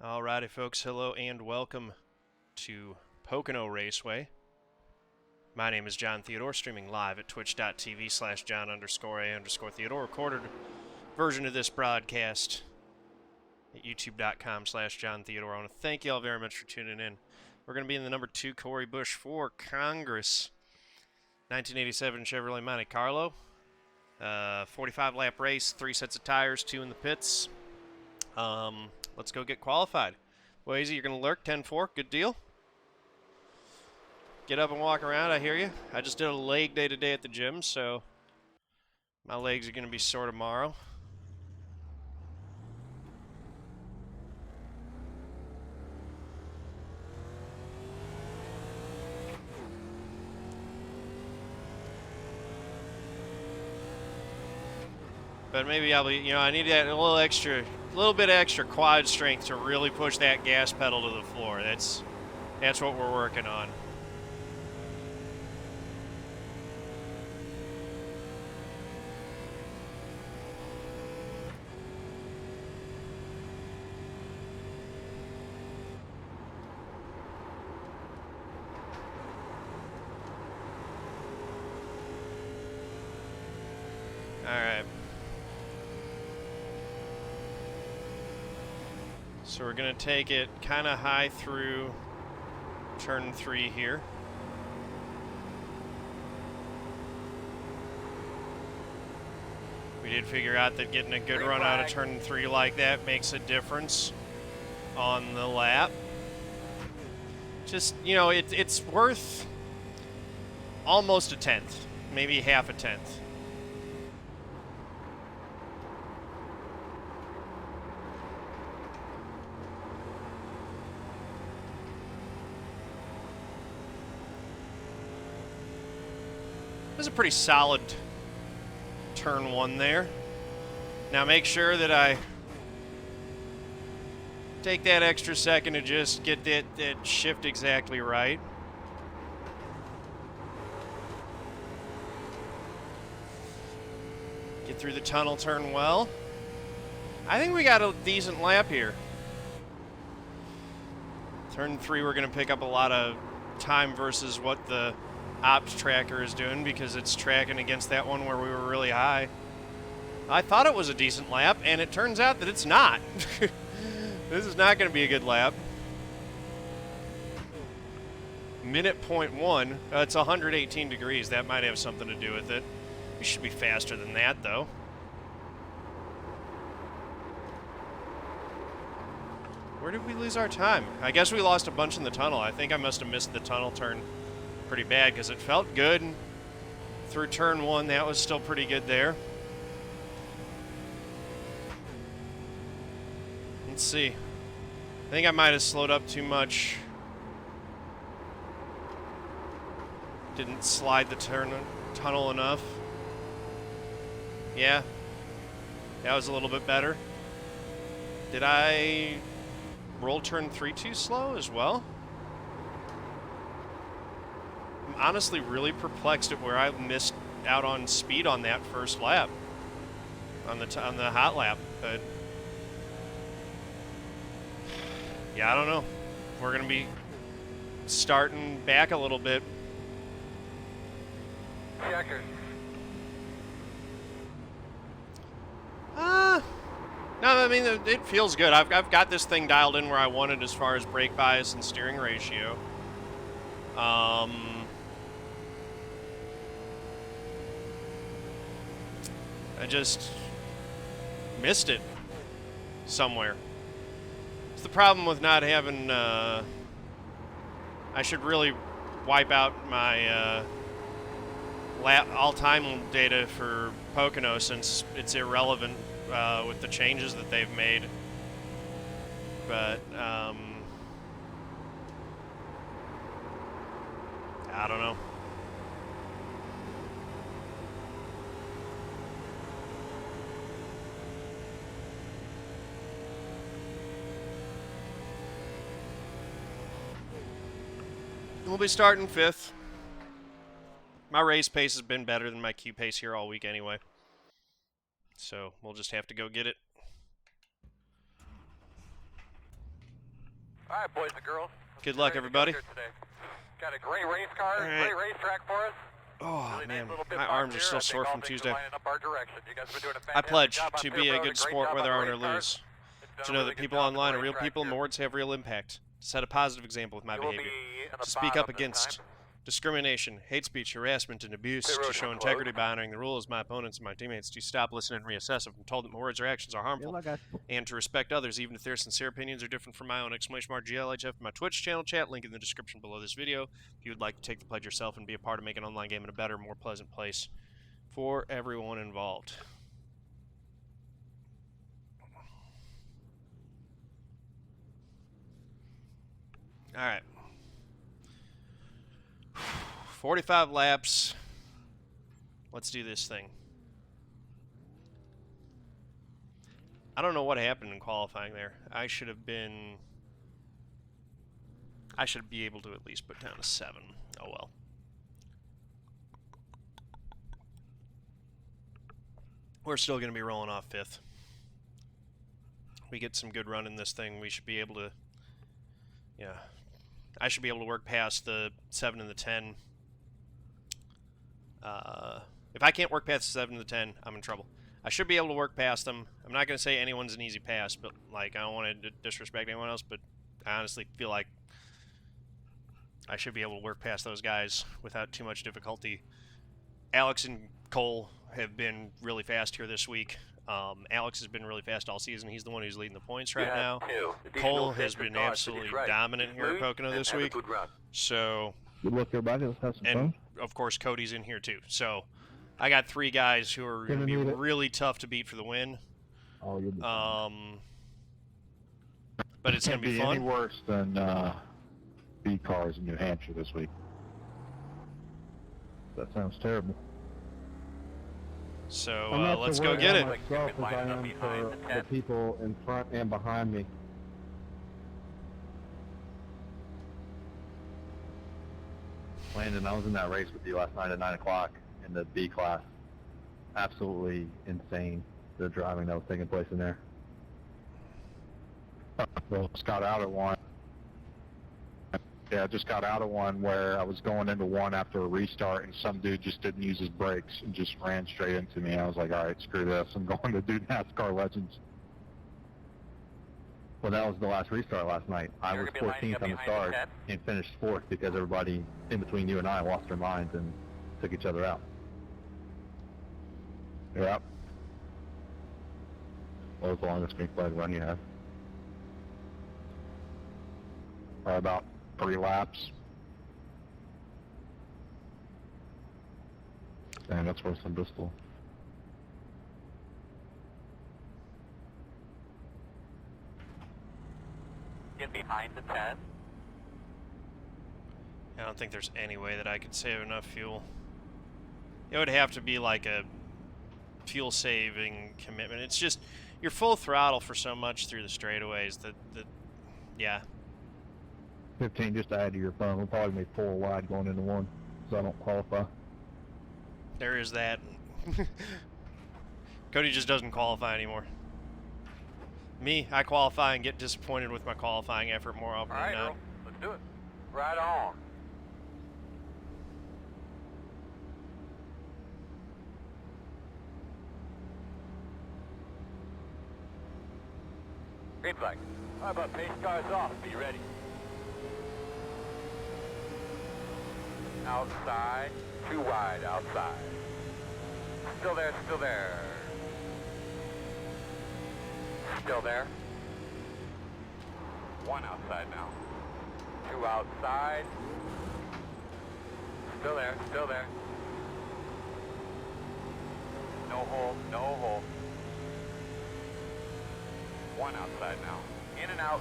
Alrighty, folks, hello and welcome to Pocono Raceway. My name is John Theodore, streaming live at twitch.tv/John_A_Theodore. Recorded version of this broadcast at youtube.com/John Theodore. I want to thank you all very much for tuning in. We're going to be in the number 2 Corey Bush for Congress 1987 Chevrolet Monte Carlo. 45-lap race, 3 sets of tires, 2 in the pits. Let's go get qualified. Wazy, you're going to lurk, 10-4, good deal. Get up and walk around, I hear you. I just did a leg day today at the gym, so my legs are going to be sore tomorrow. But maybe I'll be, I need that a little bit extra quad strength to really push that gas pedal to the floor. That's what we're working on. All right. So we're going to take it kind of high through turn 3 here. We did figure out that getting a good run out of turn 3 like that makes a difference on the lap. Just, it's worth almost a tenth, maybe half a tenth. It was a pretty solid turn 1 there. Now make sure that I take that extra second to just get that shift exactly right. Get through the tunnel turn well. I think we got a decent lap here. Turn 3, we're going to pick up a lot of time versus what the ops tracker is doing because it's tracking against that one where we were really high. I thought it was a decent lap, and it turns out that it's not. This is not going to be a good lap. Minute .1, it's 118 degrees. That might have something to do with it. We should be faster than that, though. Where did we lose our time? I guess we lost a bunch in the tunnel. I think I must have missed the tunnel turn pretty bad because it felt good through turn 1. That was still pretty good there. Let's see. I think I might have slowed up too much. Didn't slide the tunnel enough. Yeah. That was a little bit better. Did I roll turn 3 too slow as well? I'm honestly really perplexed at where I missed out on speed on that first lap, on the hot lap. But yeah, I don't know. We're gonna be starting back a little bit. Checker. No, I mean it feels good. I've got this thing dialed in where I want it as far as brake bias and steering ratio. I just missed it somewhere. It's the problem with not having, I should really wipe out my all-time data for Pocono since it's irrelevant with the changes that they've made. But, I don't know. We'll be starting 5th. My race pace has been better than my Q pace here all week anyway. So we'll just have to go get it. All right, boys and girls. Good luck, everybody. Got a great race car, great racetrack for us. Oh, really man, nice my arms are still sore from Tuesday. I pledge to be a good sport whether I win or lose. To know that people online are real people and awards have real impact. To set a positive example with my behavior. To speak up against discrimination, hate speech, harassment, and abuse. To show integrity by honoring the rules, my opponents and my teammates. To stop, listen, and reassess if I'm told that my words or actions are harmful. And to respect others, even if their sincere opinions are different from my own. !GLHF, my Twitch channel chat, link in the description below this video. If you would like to take the pledge yourself and be a part of making an online game a better, more pleasant place for everyone involved. All right. 45 laps. Let's do this thing. I don't know what happened in qualifying there. I should be able to at least put down a 7. Oh well. We're still going to be rolling off 5th. We get some good run in this thing, we should be able to, yeah. I should be able to work past the 7 and the 10. If I can't work past the 7 and the 10, I'm in trouble. I should be able to work past them. I'm not going to say anyone's an easy pass, but like I don't want to disrespect anyone else, but I honestly feel like I should be able to work past those guys without too much difficulty. Alex and Cole have been really fast here this week. Alex has been really fast all season. He's the one who's leading the points right now. Cole has been absolutely dominant here at Pocono this week. So, good luck, everybody. Let's have some fun. And of course, Cody's in here too. So, I got 3 guys who are going to be really tough to beat for the win. Oh, you'll be fine. But it's going to be fun. Any worse than B cars in New Hampshire this week. That sounds terrible. So let's go get it. Myself as I am for the people in front and behind me. Landon, I was in that race with you last night at 9 o'clock in the B class. Absolutely insane, the driving that was taking place in there. Well, just got out of one. Yeah, I just got out of one where I was going into one after a restart and some dude just didn't use his brakes and just ran straight into me. I was like, all right, screw this. I'm going to do NASCAR Legends. Well, that was the last restart last night. I was 14th on the start and finished 4th because everybody in between you and I lost their minds and took each other out. Yep. What was the longest green flag run you had? About 3 laps. Damn, that's worse than Bristol. Get behind the 10. I don't think there's any way that I could save enough fuel. It would have to be like a fuel saving commitment. It's just, you're full throttle for so much through the straightaways that yeah. 15 just to add to your phone. We'll probably make 4 wide going into 1, so I don't qualify. There is that. Cody just doesn't qualify anymore. Me, I qualify and get disappointed with my qualifying effort more often than not. Let's do it. Right on. Green flag. How about pace cars off? Be ready. Outside. 2 wide outside. Still there, still there. Still there. 1 outside now. 2 outside. Still there, still there. No hole, no hole. 1 outside now. In and out.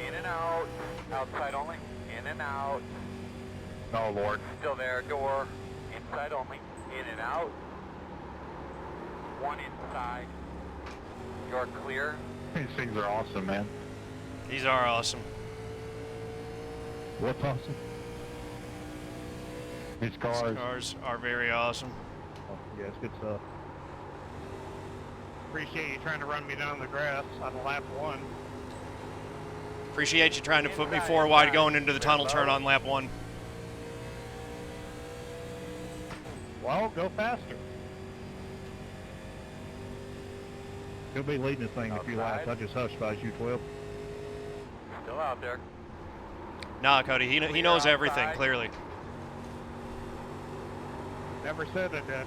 In and out. Outside only. In and out. Oh, Lord. Still there, door. Inside only. In and out. 1 inside. You're clear. These things are awesome, man. These are awesome. What's awesome? These cars. These cars are very awesome. Oh, yeah, it's good stuff. Appreciate you trying to run me down the grass on lap 1. Appreciate you trying to put me 4 wide going into the tunnel turn on lap 1. Well, go faster. He'll be leading this thing in a few laps. I just hushed by you 12. Still out there. Nah, Cody, he knows everything, clearly. Never said it, Dad.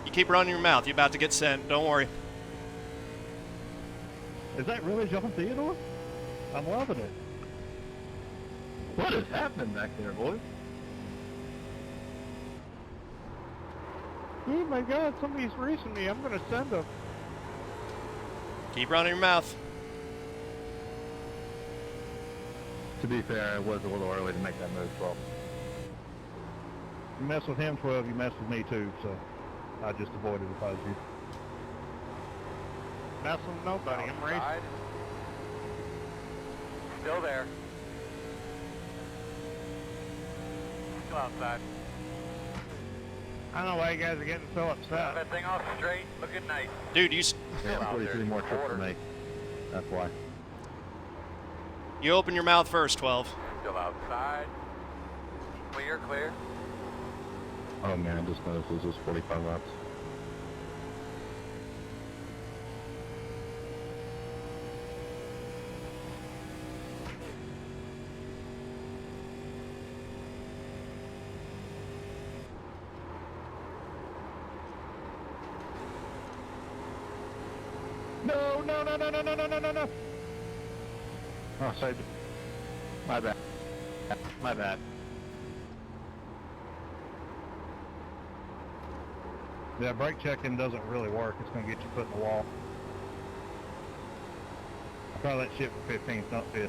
You keep running your mouth. You're about to get sent. Don't worry. Is that really John Theodore? I'm loving it. What is happening back there, boys? Oh my God, somebody's racing me. I'm going to send them. Keep running your mouth. To be fair, it was a little early to make that move, 12. You mess with him, 12, you mess with me too, so I just avoided if I was you. Mess with nobody, I'm racing. Still there. Still outside. I don't know why you guys are getting so upset. That thing off straight, looking nice. Dude, you Yeah, 43 more trips to make. That's why. you open your mouth first, 12. Still outside. Clear, clear. Oh man, I just noticed this was 45 laps. No. Oh, saved it. My bad. My bad. Yeah, brake checking doesn't really work. It's going to get your foot in the wall. Try that shit for 15th, not 5th.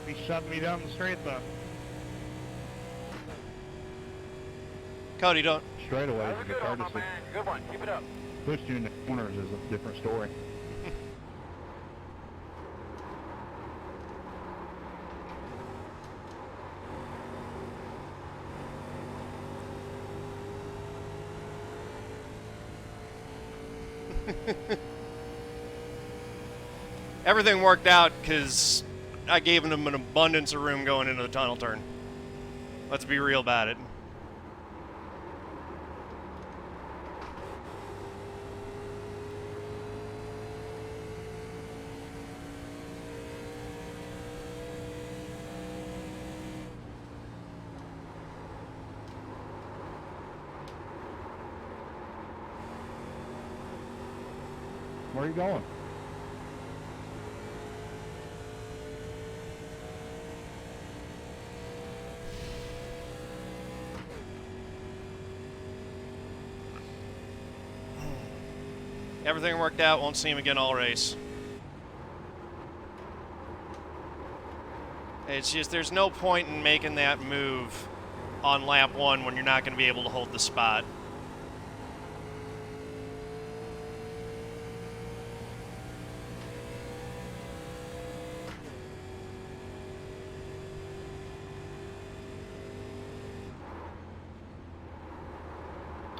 He shoved me down the straight though. Cody, don't. Straightaways That was a is a good one, my courtesy. man. Good one. Keep it up. Pushed you in the corners is a different story. Everything worked out because I gave him an abundance of room going into the tunnel turn. Let's be real about it. Where are you going? Everything worked out. Won't see him again all race. It's just there's no point in making that move on lap 1 when you're not going to be able to hold the spot.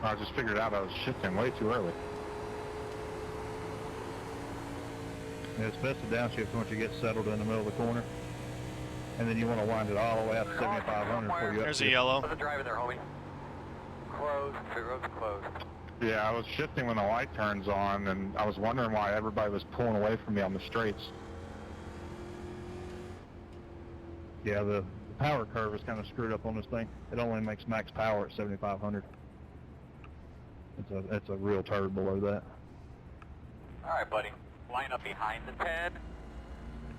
I just figured out I was shifting way too early. Yeah, it's best to downshift once you get settled in the middle of the corner. And then you want to wind it all the way out to 7,500 before you There's a yellow. There's a driver there, homie. Closed. Pit road's closed. Yeah, I was shifting when the light turns on, and I was wondering why everybody was pulling away from me on the straights. Yeah, the power curve is kind of screwed up on this thing. It only makes max power at 7,500. It's a real turd below that. All right, buddy. Line up behind the 10.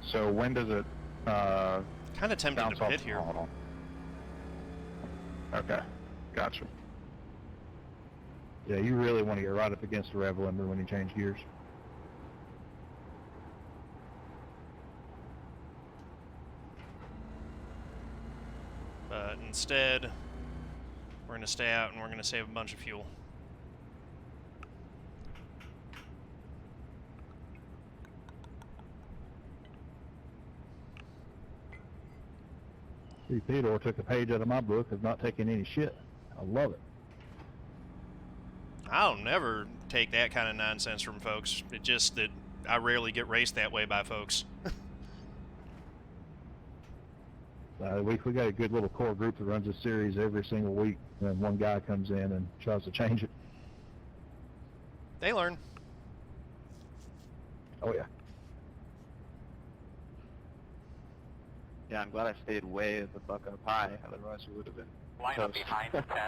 So when does it Kind of tempted bounce to off? pit here. Hold on. Okay, gotcha. Yeah, you really want to get right up against the rev limiter when you change gears. But instead, we're going to stay out and we're going to save a bunch of fuel. See, Theodore took a page out of my book of not taking any shit. I love it. I'll never take that kind of nonsense from folks. It's just that I rarely get raced that way by folks. We got a good little core group that runs a series every single week, and then one guy comes in and tries to change it. They learn. Oh yeah. Yeah, I'm glad I stayed way at the buck up high, otherwise we would have been Line up toast. behind the 10.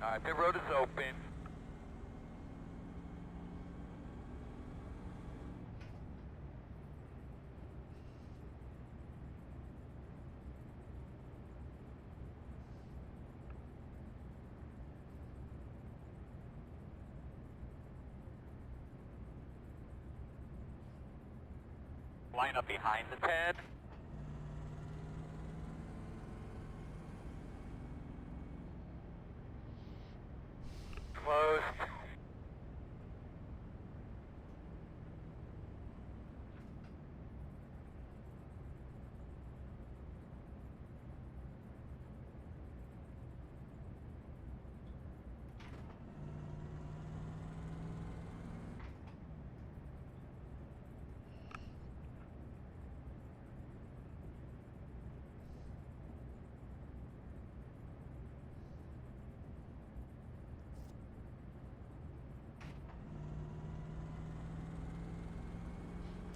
Alright, pit road is open. Line up behind the 10. Closed.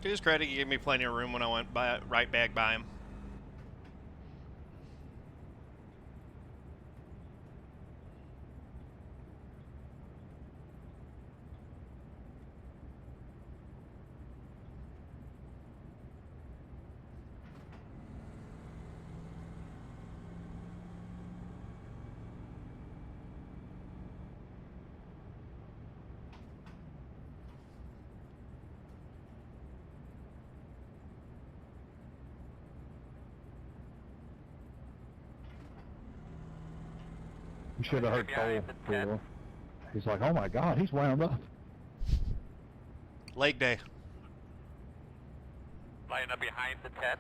To his credit, he gave me plenty of room when I went right back by him. You should have heard Cole. Before. He's like, oh my God, he's wound up. Leg day. Line up behind the 10.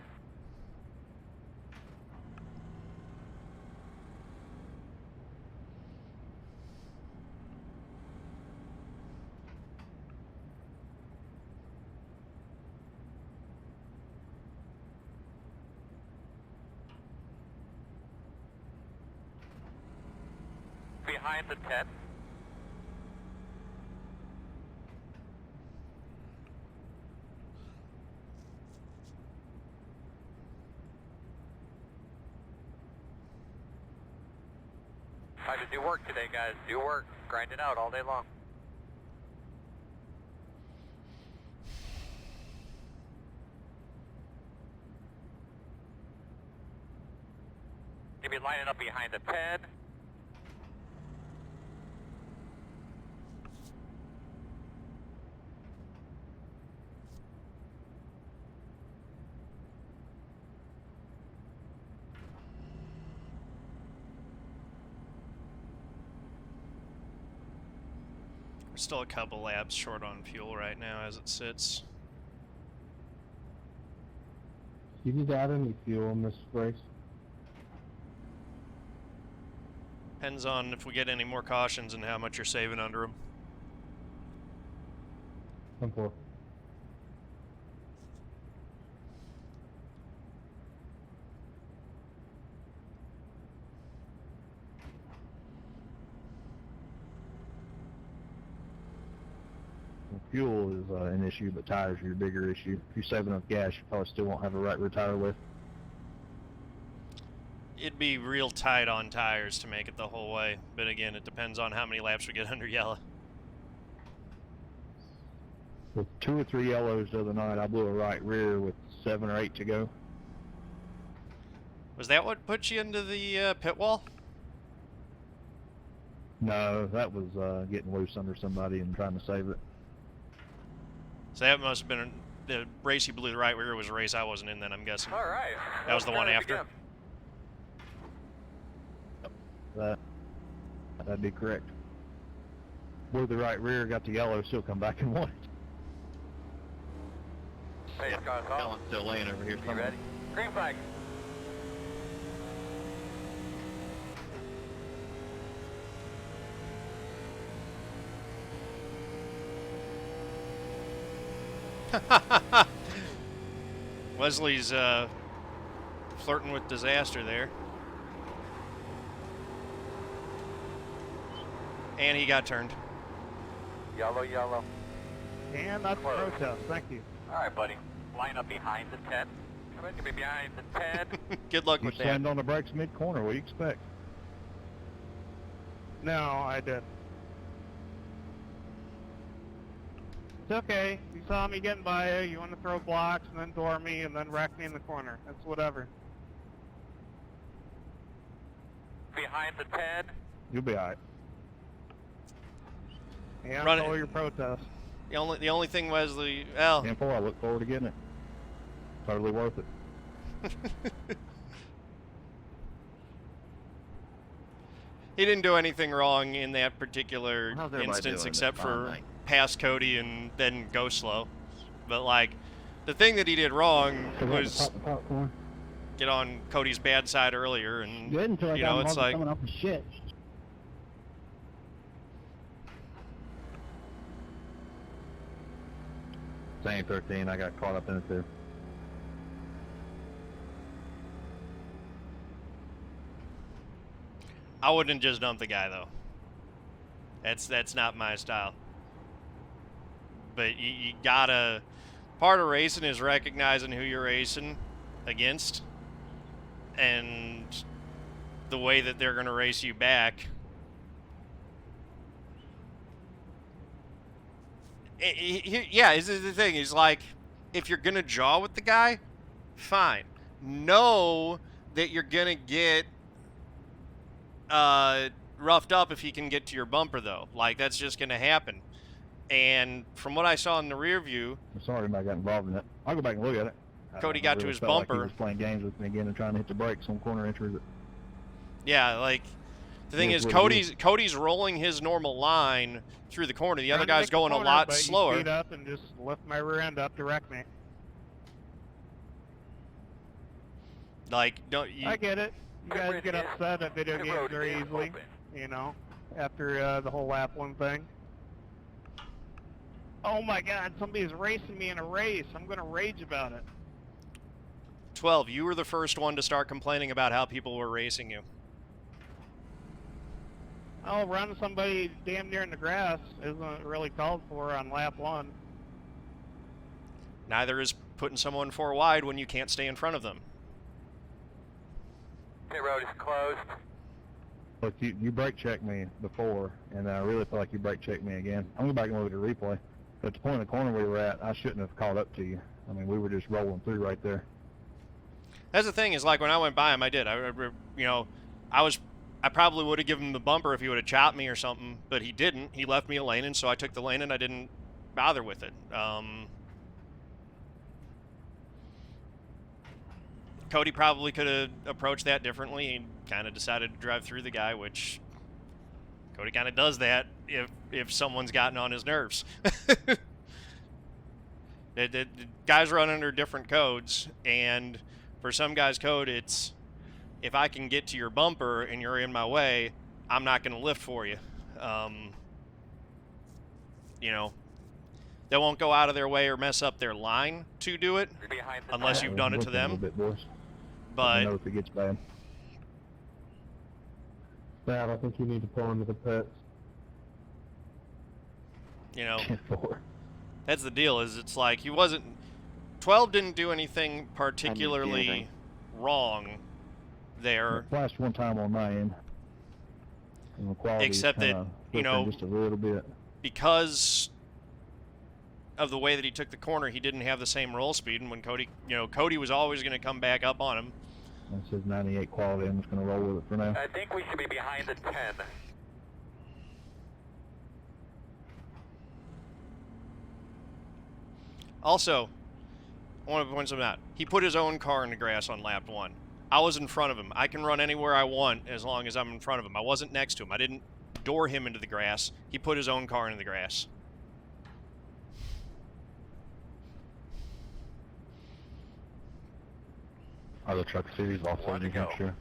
Behind the 10. Try to do work today, guys. Do work. Grind it out all day long. You'll be lining up behind the 10. We're still a couple laps short on fuel right now as it sits. You need to add any fuel in this race? Depends on if we get any more cautions and how much you're saving under them. 10-4. Fuel is an issue, but tires are your bigger issue. If you save enough gas, you probably still won't have a right rear tire lift. It'd be real tight on tires to make it the whole way, but again, it depends on how many laps we get under yellow. With 2 or 3 yellows the other night, I blew a right rear with 7 or 8 to go. Was that what put you into the pit wall? No, that was getting loose under somebody and trying to save it. So that must have been the race you blew the right rear was a race I wasn't in then, I'm guessing. All right. That was the one after? That'd be correct. Blew the right rear, got the yellow, still come back and won it. Hey, it's got us off. Alan's still laying over here. You ready? Green flag. Wesley's flirting with disaster there. And he got turned. Yellow, yellow. And that's Close. protest. Thank you. All right, buddy. Line up behind the 10. Come in, get behind the 10. Good luck You with that. slammed on the brakes mid-corner. What do you expect? No, I didn't. It's okay. You saw me getting by you. You want to throw blocks and then door me and then wreck me in the corner. That's whatever. Behind the 10. You'll be alright. Yeah, Run it. follow your protest. The only thing Wesley, well, 10-4, I look forward to getting it. Totally worth it. he didn't do anything wrong in that particular How's everybody instance doing except this for night? pass Cody and then go slow. But like, the thing that he did wrong was Pop the popcorn. get on Cody's bad side earlier, and Good until I you got know, him it's all like, coming off the shit. Same 13, I got caught up in it too. I wouldn't just dump the guy though. That's not my style. But you gotta, part of racing is recognizing who you're racing against and the way that they're gonna race you back. Yeah, this is the thing. Is like, if you're gonna jaw with the guy, fine. Know that you're gonna get roughed up if he can get to your bumper, though. Like, that's just gonna happen. And from what I saw in the rear view, I'm sorry I got involved in it. I'll go back and look at it. Cody I got to really his felt like bumper. he was playing games with me again and trying to hit the brakes on corner entries. yeah, like, the thing Here's is, what it Cody's rolling his normal line through the corner. The other Trying to guy's make the going a corner, lot but you slower. speed up and just lift my rear end up to wreck me. Like, don't you? I get it. You Pit guys road get is- upset at video pit games road very is easily, open. you know, after the whole lap one thing. Oh my god, somebody's racing me in a race. I'm going to rage about it. 12, you were the first one to start complaining about how people were racing you. Oh, run somebody damn near in the grass isn't really called for on lap one. Neither is putting someone 4 wide when you can't stay in front of them. Pit road is closed. Look, you brake checked me before, and I really feel like you brake checked me again. I'm going back and look at the replay. But at the point of the corner we were at, I shouldn't have caught up to you. I mean, we were just rolling through right there. That's the thing, is like when I went by him, I did. I probably would have given him the bumper if he would have chopped me or something, but he didn't. He left me a lane, and so I took the lane and I didn't bother with it. Cody probably could have approached that differently. He kind of decided to drive through the guy, which Cody kind of does that if someone's gotten on his nerves. The guys run under different codes, and for some guys' code, it's if I can get to your bumper and you're in my way, I'm not going to lift for you. You know, they won't go out of their way or mess up their line to do it, You're behind the unless 10. you've done it to Looking a little them. bit, boys. I But know if it gets bad. Brad, I think you need to pull into the pits. you know, 10-4. that's the deal. Is it's like he wasn't. 12 didn't do anything particularly anything. wrong there. It flashed one time on my end. And the quality is Except that, kinda you know, flipping just a little bit. Because of the way that he took the corner, he didn't have the same roll speed, and when Cody was always going to come back up on him. That says 98 quality. I'm just going to roll with it for now. I think we should be behind the 10. Also, I want to point something out. He put his own car in the grass on lap 1. I was in front of him. I can run anywhere I want as long as I'm in front of him. I wasn't next to him. I didn't door him into the grass. He put his own car into the grass. Other truck series also One to New go. Hampshire.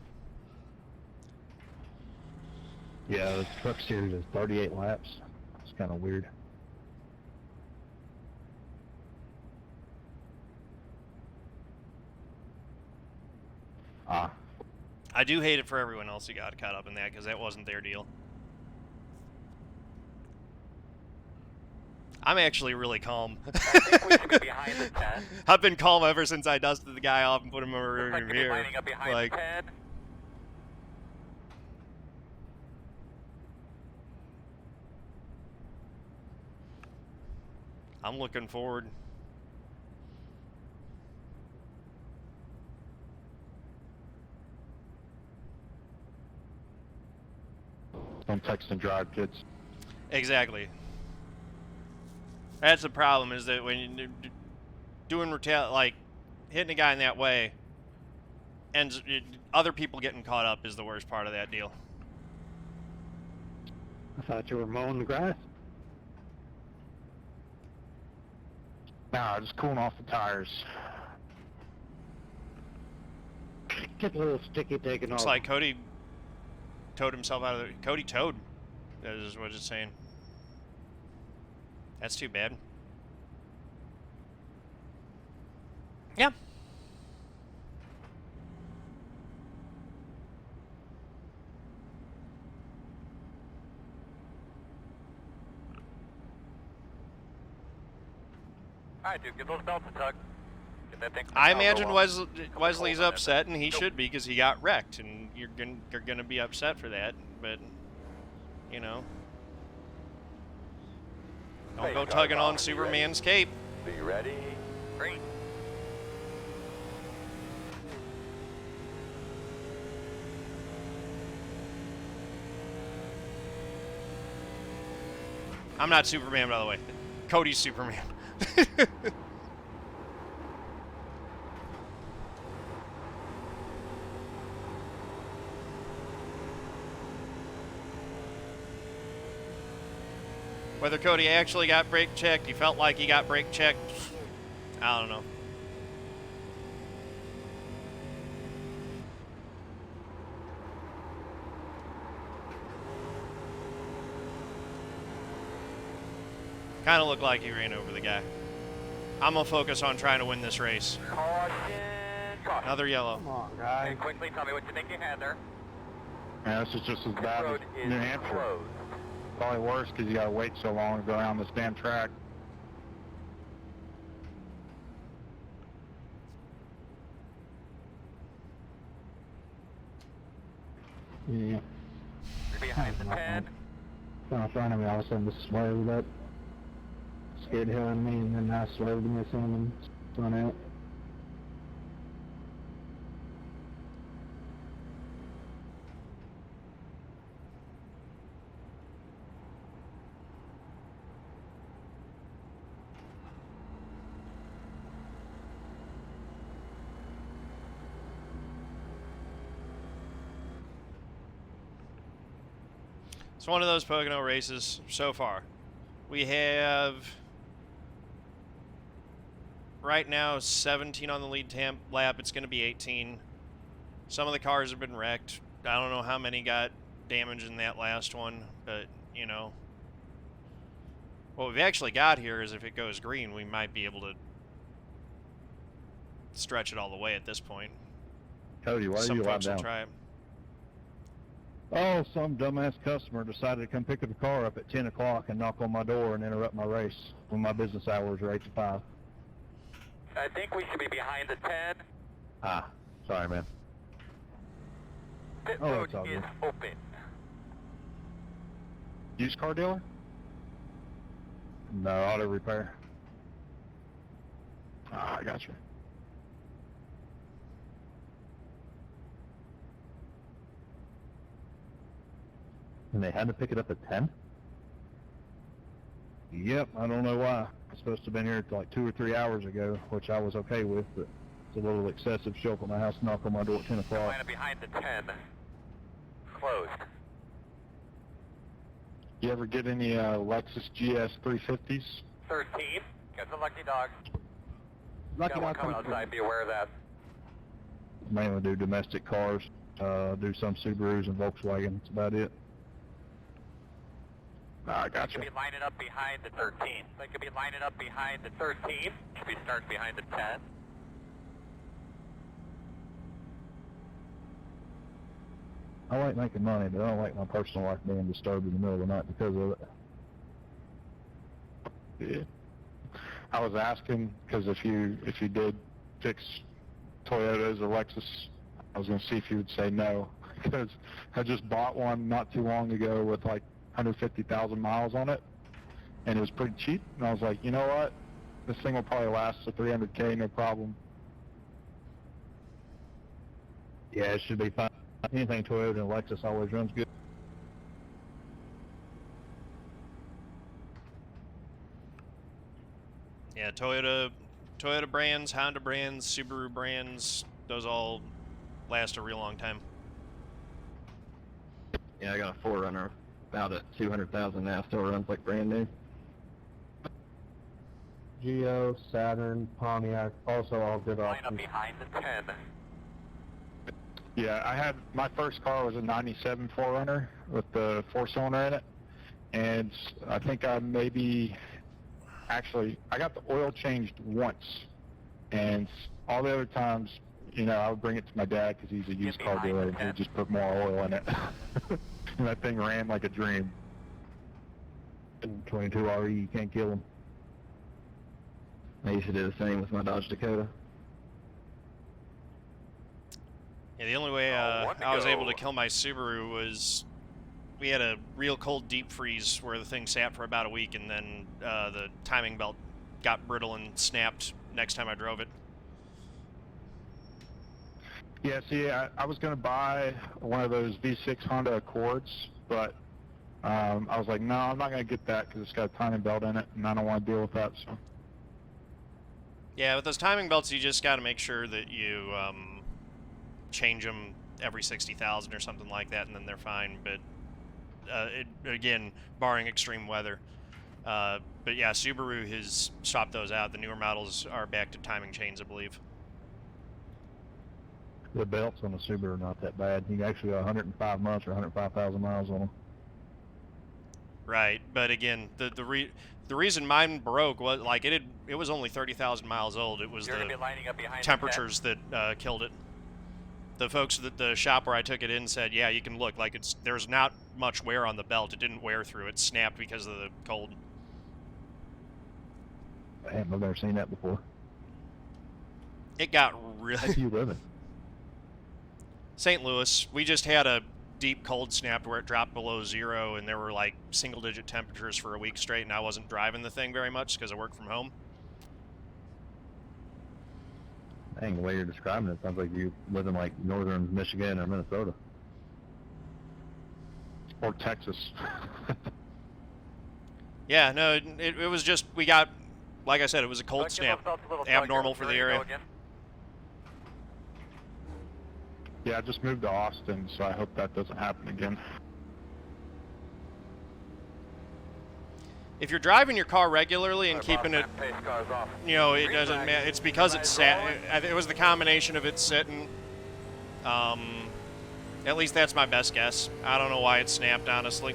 Yeah, the truck series is 38 laps. It's kind of weird. I do hate it for everyone else who got caught up in that, because that wasn't their deal. I'm actually really calm. I think we should be behind the 10. I've been calm ever since I dusted the guy off and put him over Looks like in to be here. lining up behind Like, the 10. I'm looking forward. Don't text and drive, kids. Exactly. That's the problem, is that when you're doing like hitting a guy in that way, and other people getting caught up is the worst part of that deal. I thought you were mowing the grass. Nah, just cooling off the tires. Get a little sticky taking Looks off. like Cody towed himself out of the... Cody towed. That is what it's saying. That's too bad. Yeah. Alright, dude, get those belts a tug. Get that thing I down real imagine well. Wesley's Hold on, upset, and he Nope. should be, because he got wrecked, and you're gonna be upset for that. But you know, don't go tugging on Superman's cape. Be ready. Green. I'm not Superman, by the way. Cody's Superman. Whether Cody actually got brake checked, he felt like he got brake checked, I don't know. Kind of looked like he ran over the guy. I'm going to focus on trying to win this race. Caution. Caution. Another yellow. Come on, Okay, guys. quickly tell me what you think you had there. Yeah, this is just as This bad as road is New Hampshire. closed. Probably worse because you gotta wait so long to go around this damn track. Yeah. You're behind the 10. In front of me, all of a sudden just swerved up. Scared the hell out of me, and then I swerved to miss him and spun out. It's one of those Pocono races so far. We have, right now, 17 on the lead lap. It's going to be 18. Some of the cars have been wrecked. I don't know how many got damaged in that last one, but, you know. What we've actually got here is if it goes green, we might be able to stretch it all the way at this point. Cody, why are Some you allowed folks will down? try it. Oh, some dumbass customer decided to come pick the car up at 10 o'clock and knock on my door and interrupt my race when my business hours are 8 to 5. I think we should be behind the 10. Ah, sorry, man. Pit Oh, road it's all is good. open. Used car dealer? No, auto repair. Ah, I got you. And they had to pick it up at 10? Yep, I don't know why. I'm supposed to have been here like 2 or 3 hours ago, which I was okay with, but it's a little excessive. Show up at my house, knock on my door at 10 o'clock. Line up behind the 10. Closed. You ever get any Lexus GS 350s? 13. Got the lucky dog. Lucky Got one dog coming coming outside. Be aware of that. Mainly do domestic cars, do some Subarus and Volkswagen. That's about it. Ah, I got Should you. be lining up behind the 13. They could be lining up behind the 13. Should be starting behind the 10. I like making money, but I don't like my personal life being disturbed in the middle of the night because of it. Yeah. I was asking because if you did fix Toyotas or Lexus, I was going to see if you would say no, because I just bought one not too long ago with like 150,000 miles on it, and it was pretty cheap. And I was like, you know what? This thing will probably last to 300K, no problem. Yeah, it should be fine. Anything Toyota and Lexus always runs good. Yeah, Toyota brands, Honda brands, Subaru brands, those all last a real long time. Yeah, I got a 4Runner about at 200,000 now, still runs like brand new. Geo, Saturn, Pontiac, also all good Line up options. behind the 10. Yeah, I had my first car was a '97 4Runner with the 4-cylinder in it, and I think I got the oil changed once, and all the other times, you know, I would bring it to my dad because he's a used car dealer, and he'd just put more oil in it, and that thing ran like a dream. 22 RE, you can't kill them. I used to do the same with my Dodge Dakota. Yeah, the only way one to I was go. able to kill my Subaru was we had a real cold deep freeze where the thing sat for about a week, and then the timing belt got brittle and snapped next time I drove it. Yeah, see, I was going to buy one of those V6 Honda Accords, but I was like, no, I'm not going to get that because it's got a timing belt in it, and I don't want to deal with that. So. Yeah, with those timing belts, you just got to make sure that you change them every 60,000 or something like that, and then they're fine. But again, barring extreme weather. But yeah, Subaru has swapped those out. The newer models are back to timing chains, I believe. The belts on the Subaru are not that bad. You actually got 105 months or 105,000 miles on them. Right, but again, the reason mine broke was like it was only 30,000 miles old. It was You're the going to be lining up behind temperatures that killed it. The folks at the shop where I took it in said, yeah, you can look, like there's not much wear on the belt. It didn't wear through. It snapped because of the cold. Damn, I've never seen that before. It got How really... do you live it? St. Louis, we just had a deep cold snap where it dropped below 0, and there were like single-digit temperatures for a week straight, and I wasn't driving the thing very much because I work from home. Dang, the way you're describing it sounds like you live in like northern Michigan or Minnesota. Or Texas. Yeah, no, it was just, we got, like I said, it was a cold snap, abnormal for the area. Yeah, I just moved to Austin, so I hope that doesn't happen again. If you're driving your car regularly and keeping it, you know, it doesn't matter. It's because it's sat. It was the combination of it sitting. At least that's my best guess. I don't know why it snapped, honestly.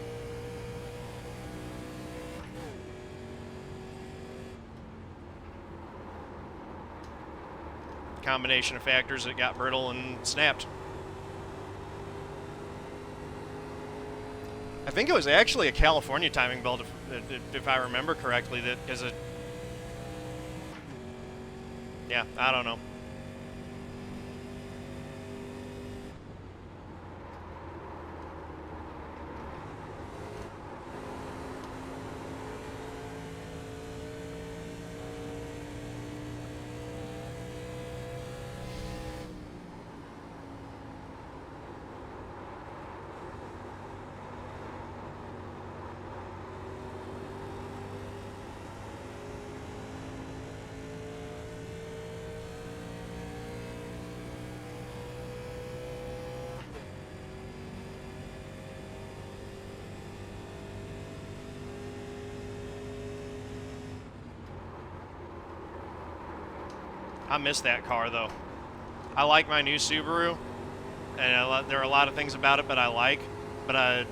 Combination of factors that got brittle and snapped. I think it was actually a California timing belt, if I remember correctly. That because it, yeah, I don't know. I miss that car, though. I like my new Subaru, and there are a lot of things about it that I like, but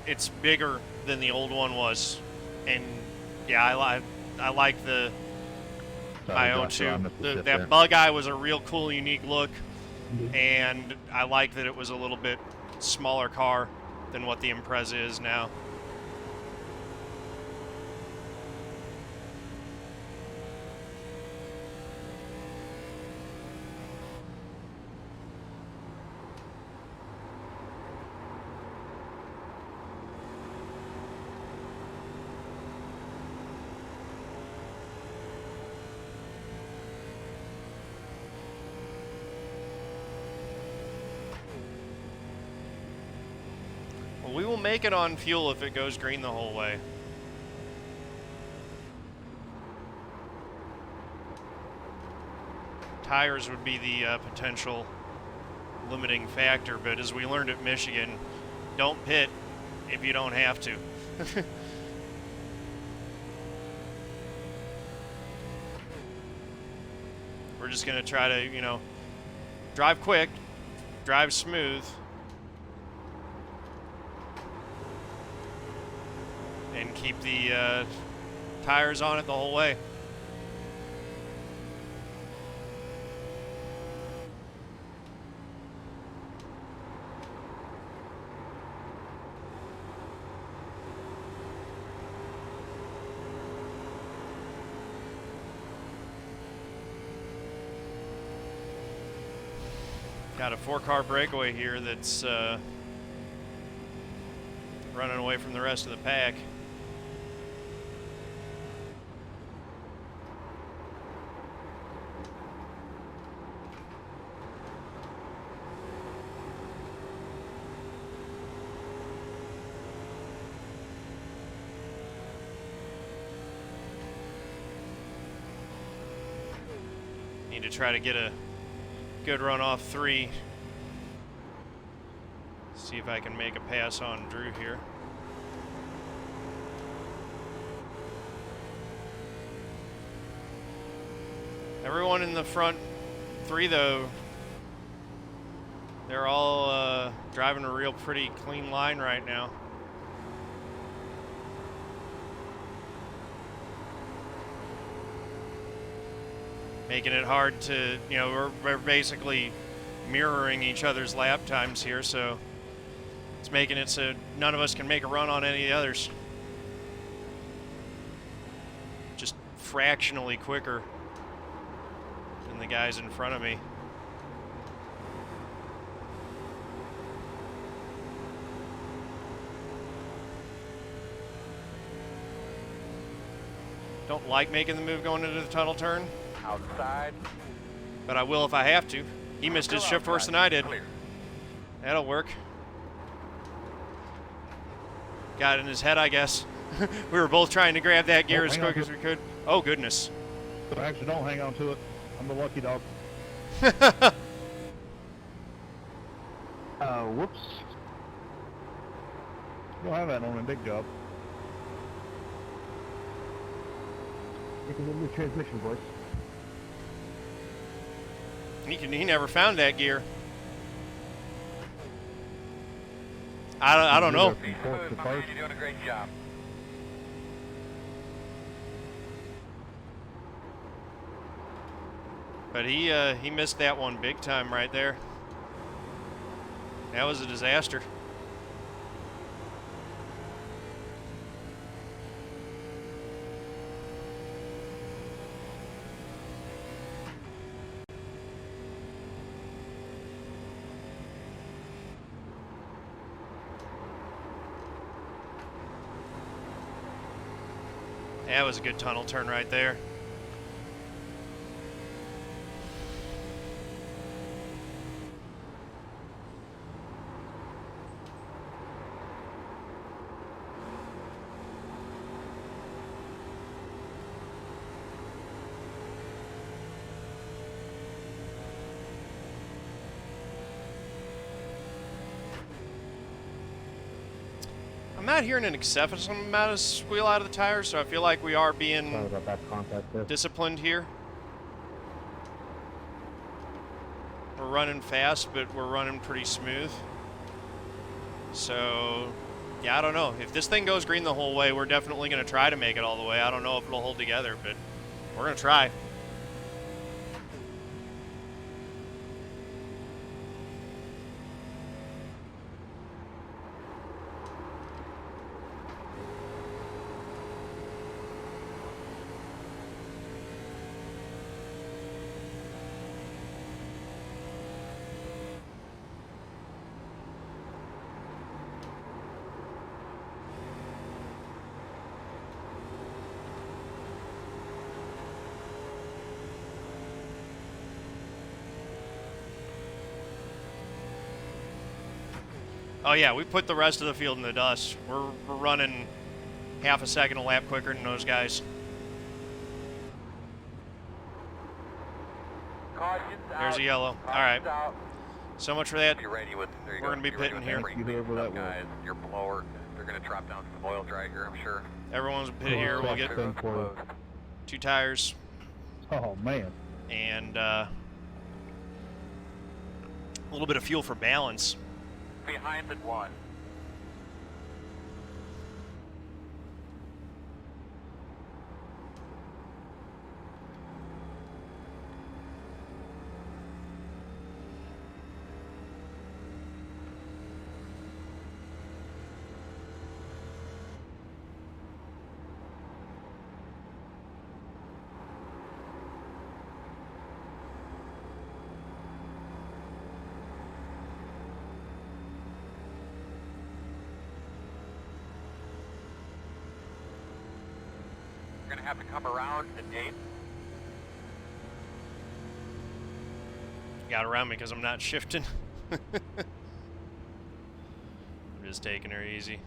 it's bigger than the old one was, and yeah, I like my own too. That bug eye was a real cool, unique look, and I like that it was a little bit smaller car than what the Impreza is now. We will make it on fuel if it goes green the whole way. Tires would be the potential limiting factor, but as we learned at Michigan, don't pit if you don't have to. We're just going to try to, you know, drive quick, drive smooth, and keep the tires on it the whole way. Got a 4-car breakaway here that's running away from the rest of the pack. Need to try to get a good run off 3. See if I can make a pass on Drew here. Everyone in the front 3 though, they're all driving a real pretty clean line right now. Making it hard to, you know, we're basically mirroring each other's lap times here, so it's making it so none of us can make a run on any of the others. Just fractionally quicker than the guys in front of me. Don't like making the move going into the tunnel turn. Outside. But I will if I have to. He missed his shift worse than I did. Clear. That'll work. Got it in his head, I guess. We were both trying to grab that gear as quick as we could. Oh, goodness. Actually, don't hang on to it. I'm the lucky dog. Whoops. You don't have that on a big job. It's a new transmission, boys. He never found that gear. I don't know. Be smooth, my man. You're doing a great job. But he missed that one big time right there. That was a disaster. That was a good tunnel turn right there. I'm not hearing an excessive amount of squeal out of the tires, so I feel like we are being Sorry about that contact there. disciplined here. We're running fast, but we're running pretty smooth. So, yeah, I don't know. If this thing goes green the whole way, we're definitely going to try to make it all the way. I don't know if it'll hold together, but we're going to try. Oh yeah, we put the rest of the field in the dust. We're running half a second a lap quicker than those guys. Caution's There's out. a yellow. All right. Caution's out. So much for that. Be ready with, there you We're go. gonna be Be ready pitting with here. that brake You beam over that stuff, guys. Your blower, they're going to drop down some oil dry here, I'm sure. Everyone's pit here. We'll get Thing for you. 2 tires Oh man. and a little bit of fuel for balance. Behind at 1. We're going to have to come around at 8. Got around me because I'm not shifting. I'm just taking her easy.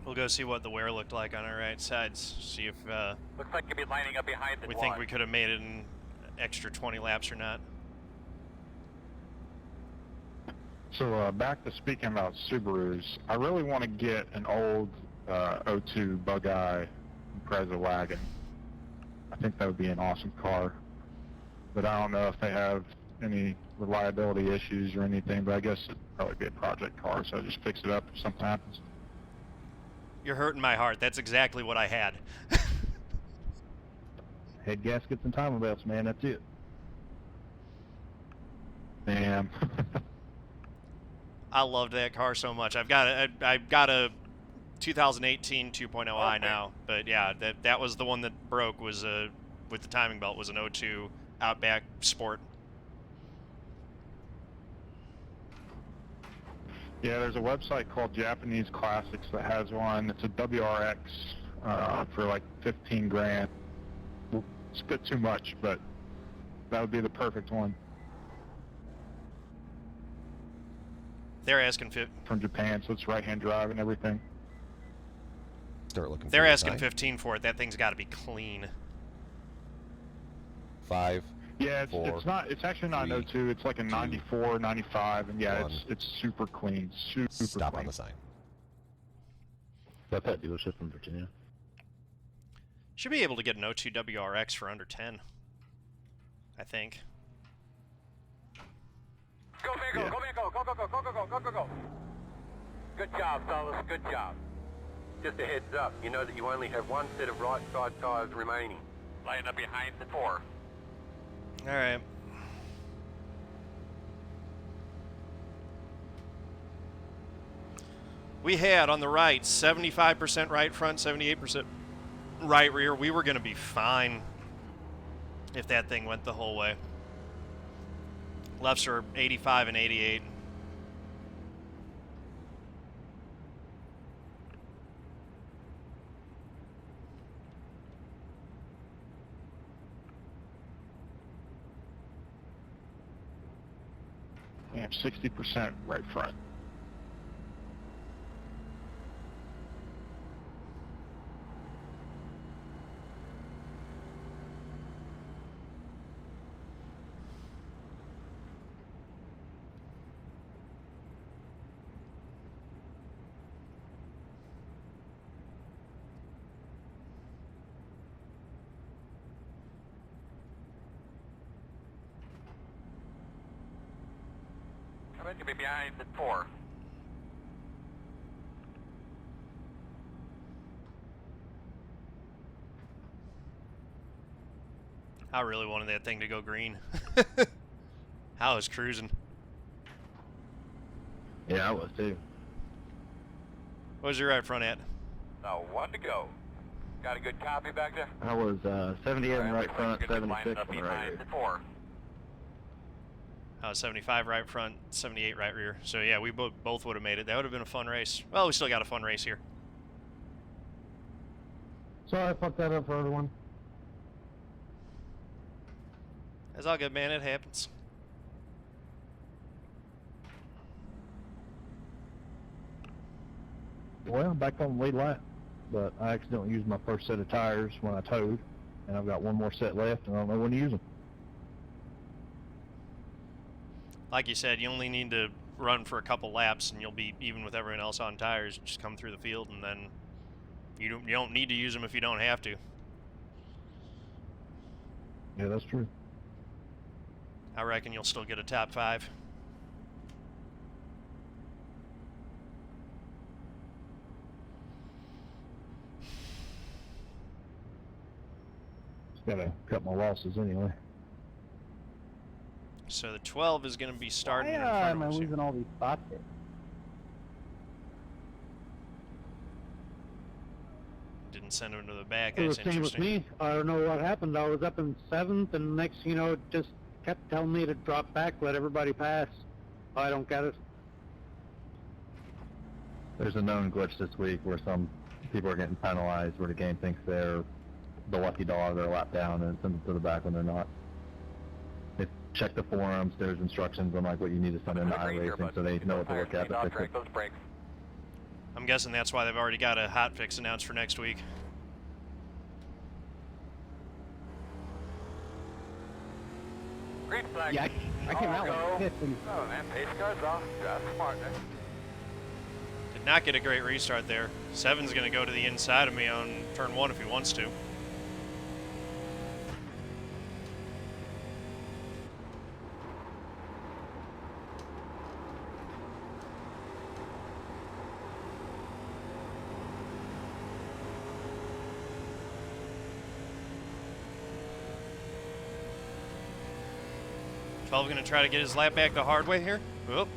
We'll go see what the wear looked like on our right sides. See if Looks like you'll be lining up behind at we 1. think we could have made it an extra 20 laps or not. So back to speaking about Subarus, I really want to get an old 02 Bug-Eye Impreza wagon. I think that would be an awesome car, but I don't know if they have any reliability issues or anything, but I guess it'd probably be a project car, so just fix it up if something happens. You're hurting my heart. That's exactly what I had. Head gaskets and timing belts, man. That's it. Damn. I loved that car so much. I've got a 2018 2.0i now, but yeah, that was the one that broke. Was with the timing belt was an 02 Outback Sport. Yeah, there's a website called Japanese Classics that has one. It's a WRX for like 15 grand. It's a bit too much, but that would be the perfect one. They're asking From Japan, so it's right-hand drive and everything. Start looking. They're for asking design. 15 for it. That thing's got to be clean. 5. Yeah, Four, it's not. It's actually not an 02. It's like a 94, 95, and yeah, it's super clean, super Stop clean. on the sign. Got that dealership in Virginia. Should be able to get an 02 WRX for under 10. I think. Go, Vigo, Yeah. go, Vigo, go, go, go, go, go, go, go, go, go. Good job, fellas, good job. Just a heads up, you know that you only have one set of right side tires remaining. Line up behind the 4. All right. We had on the right 75% right front, 78% right rear. We were going to be fine if that thing went the whole way. Lefts are 85 and 88. We have 60% right front. I'm going to be behind the 4. I really wanted that thing to go green. I was cruising. Yeah, I was too. What was your right front at? Now, 1 to go. Got a good copy back there? I was 78 on the right looks like front, you're gonna be lining 76 up on the right behind rear. the 4. 75 right front, 78 right rear. So yeah, we both would have made it. That would have been a fun race. Well, we still got a fun race here. Sorry I fucked that up for everyone. It's all good, man. It happens. Well, I'm back on the lead lap, but I accidentally used my first set of tires when I towed, and I've got one more set left, and I don't know when to use them. Like you said, you only need to run for a couple laps, and you'll be even with everyone else on tires. Just come through the field, and then you don't need to use them if you don't have to. Yeah, that's true. I reckon you'll still get a top 5. Just gotta cut my losses anyway. So the 12 is going to be starting in Why front am I of us here. losing all these spots here? Didn't send him to the back. It That's was same with interesting. me. I don't know what happened. I was up in 7th, and next, you know, it just kept telling me to drop back, let everybody pass. I don't get it. There's a known glitch this week where some people are getting penalized where the game thinks they're the lucky dog or a lap down and send them to the back when they're not. They check the forums, there's instructions on like what you need to send in to iRacing so they know what to look at to fix it. Those brakes. I'm guessing that's why they've already got a hot fix announced for next week. Green flag. Yeah, I came out go. with 5th, and Oh man, pace car's off. That's smart, Nick. Did not get a great restart there. 7's going to go to the inside of me on turn 1 if he wants to. Going to try to get his lap back the hard way here. Whoop.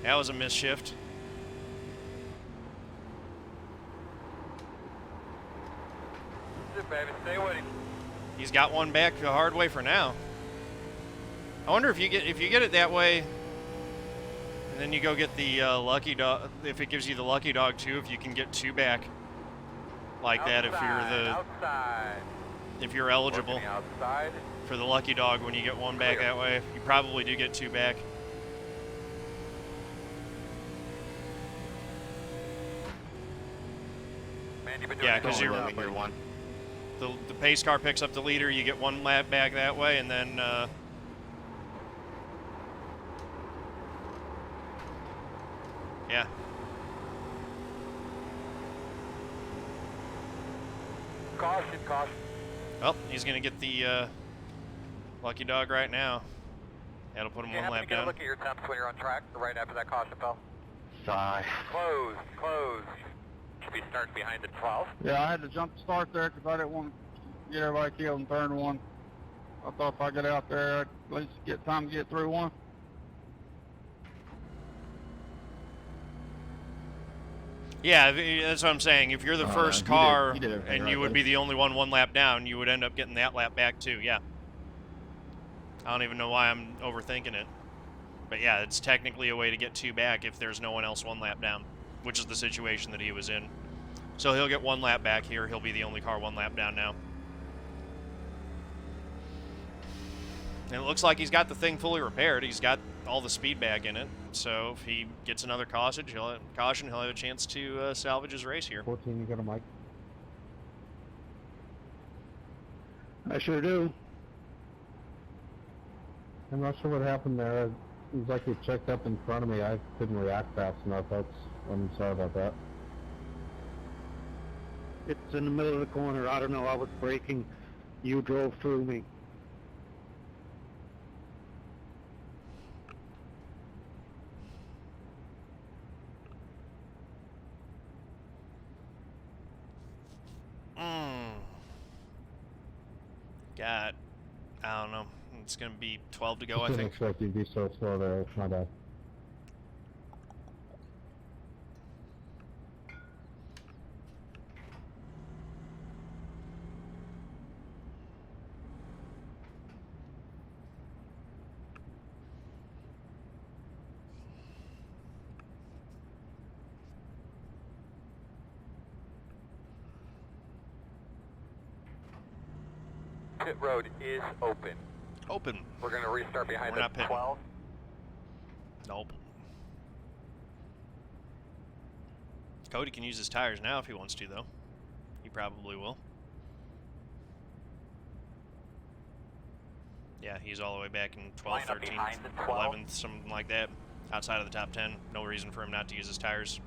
That was a misshift. Sit, baby. Stay with him. He's got one back the hard way for now. I wonder if you get it that way, and then you go get the lucky dog. If it gives you the lucky dog too, if you can get 2 back like that, if you're eligible Working outside. for the lucky dog when you get 1 back that way, you probably do get 2 back. Man, you've been doing Yeah, it because all you're up, buddy. the pace car picks up the leader, you get 1 lap back that way, and then yeah. Caution, caution. Well, he's gonna get the lucky dog right now. That'll put him You 1 happen to lap get a down. look at your temps when you're on track, right after that caution fell. Sigh. Close, close. Should be starting behind the 12. Yeah, I had to jump the start there because I didn't want to get everybody killed in turn 1. I thought if I get out there, I'd at least get time to get through 1. Yeah, that's what I'm saying. If you're the first you car did everything and right, you would buddy. be the only one lap down, you would end up getting that lap back too, yeah. I don't even know why I'm overthinking it. But yeah, it's technically a way to get 2 back if there's no one else 1 lap down, which is the situation that he was in. So he'll get 1 lap back here. He'll be the only car 1 lap down now. And it looks like he's got the thing fully repaired. He's got all the speed back in it. So if he gets another caution, he'll have a chance to salvage his race here. 14, you got a mic? I sure do. I'm not sure what happened there. It was like it checked up in front of me. I couldn't react fast enough. I'm sorry about that. It's in the middle of the corner. I don't know. I was braking. You drove through me. Got, I don't know. It's going to be 12 to go, I Didn't think. expect you to be so slow there. My bad. pit road is open. Open. We're going to restart behind We're not the pitting. 12. Nope. Cody can use his tires now if he wants to, though. He probably will. Yeah, he's all the way back in 12th, Line up 13th, behind the 12. 11th, something like that. Outside of the top 10. No reason for him not to use his tires.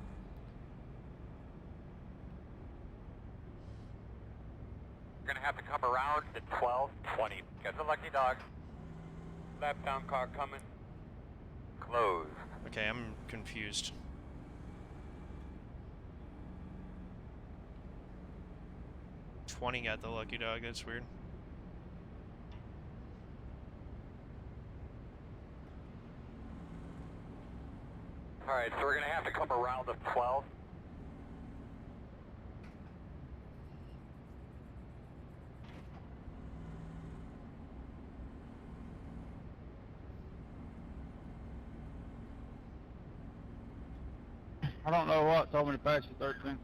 We're going to have to come around the 12, 20. Got the lucky dog. Lap down car coming. Closed. Okay, I'm confused. '20 got the lucky dog, that's weird. Alright, so we're going to have to come around the 12. I don't know what told me to pass you 13.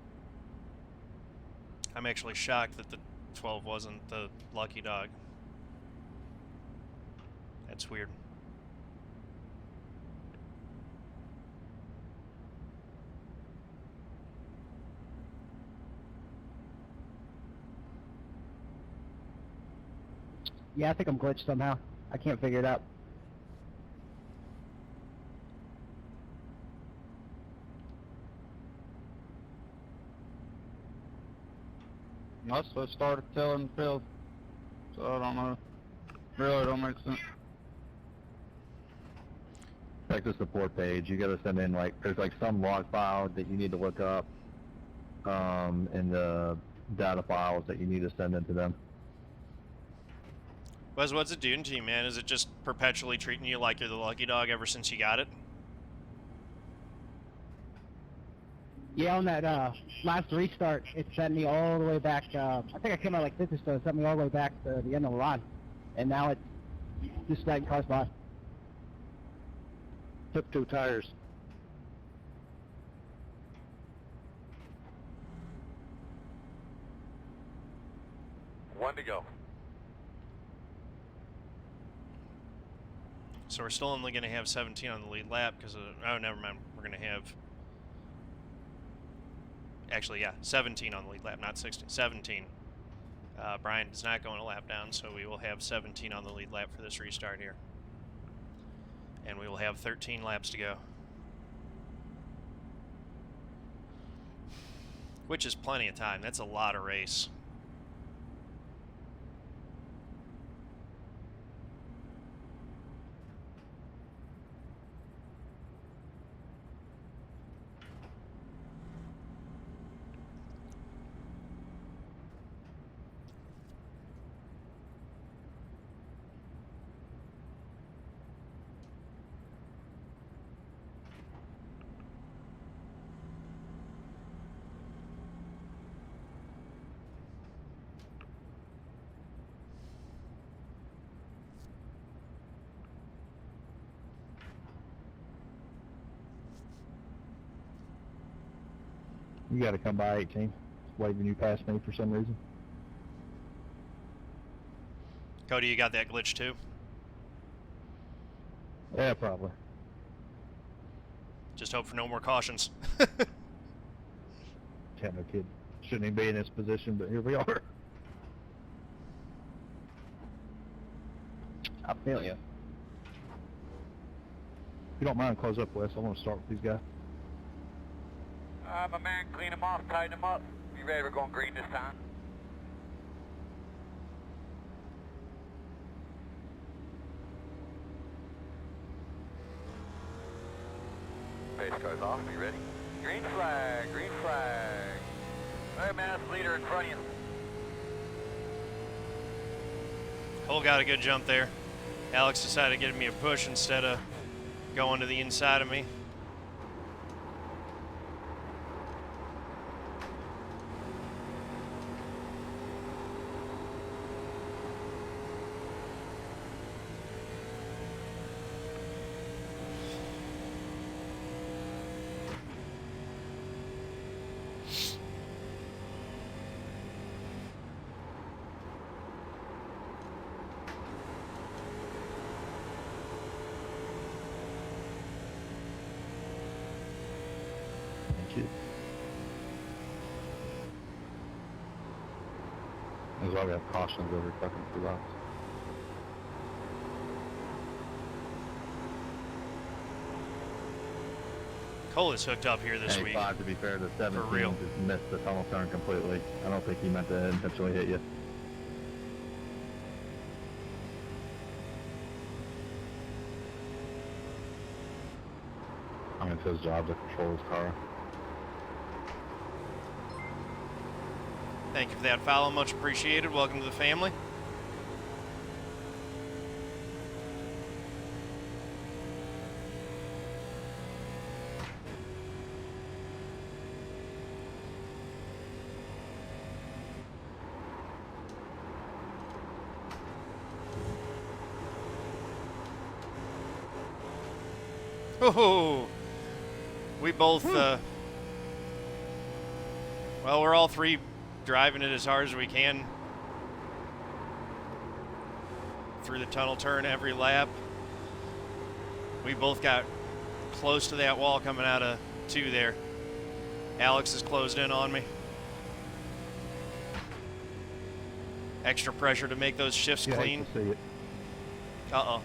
I'm actually shocked that the 12 wasn't the lucky dog. That's weird. Yeah, I think I'm glitched somehow. I can't figure it out. That's what started telling the field. So I don't know. Really don't make sense. Like the support page, you gotta send in like, there's like some log file that you need to look up, in the data files that you need to send into them. Wes, what's it doing to you, man? Is it just perpetually treating you like you're the lucky dog ever since you got it? Yeah, on that last restart, it sent me all the way back. I think I came out like 50, so it sent me all the way back to the end of the line. And now it's just letting cars by. Took 2 tires. One to go. So we're still only going to have 17 on the lead lap because of... Oh, never mind. We're going to have... Actually, yeah, 17 on the lead lap, not 16. 17. Brian is not going a lap down, so we will have 17 on the lead lap for this restart here. And we will have 13 laps to go. Which is plenty of time. That's a lot of race. You gotta come by 18. It's waving you past me for some reason. Cody, you got that glitch too? Yeah, probably. Just hope for no more cautions. Yeah, no kid. Shouldn't even be in this position, but here we are. I feel you. If you don't mind, close up, Wes. I want to start with these guys. My man, clean them off, tighten them up. Be ready, we're going green this time. Pace goes off, be ready. Green flag, green flag. Alright, man, that's the leader in front of you. Cole got a good jump there. Alex decided to give me a push instead of going to the inside of me. That's why we have cautions every fucking 2 laps. Cole is hooked up here this week. 5, to be fair, the 17 For real. just missed the tunnel turn completely. I don't think he meant to intentionally hit you. I mean, it's his job to control his car. Thank you for that follow. Much appreciated. Welcome to the family. Oh, we both, well, we're all three driving it as hard as we can through the tunnel turn every lap. We both got close to that wall coming out of 2 there. Alex has closed in on me. Extra pressure to make those shifts clean. Hate to see it. Uh-oh.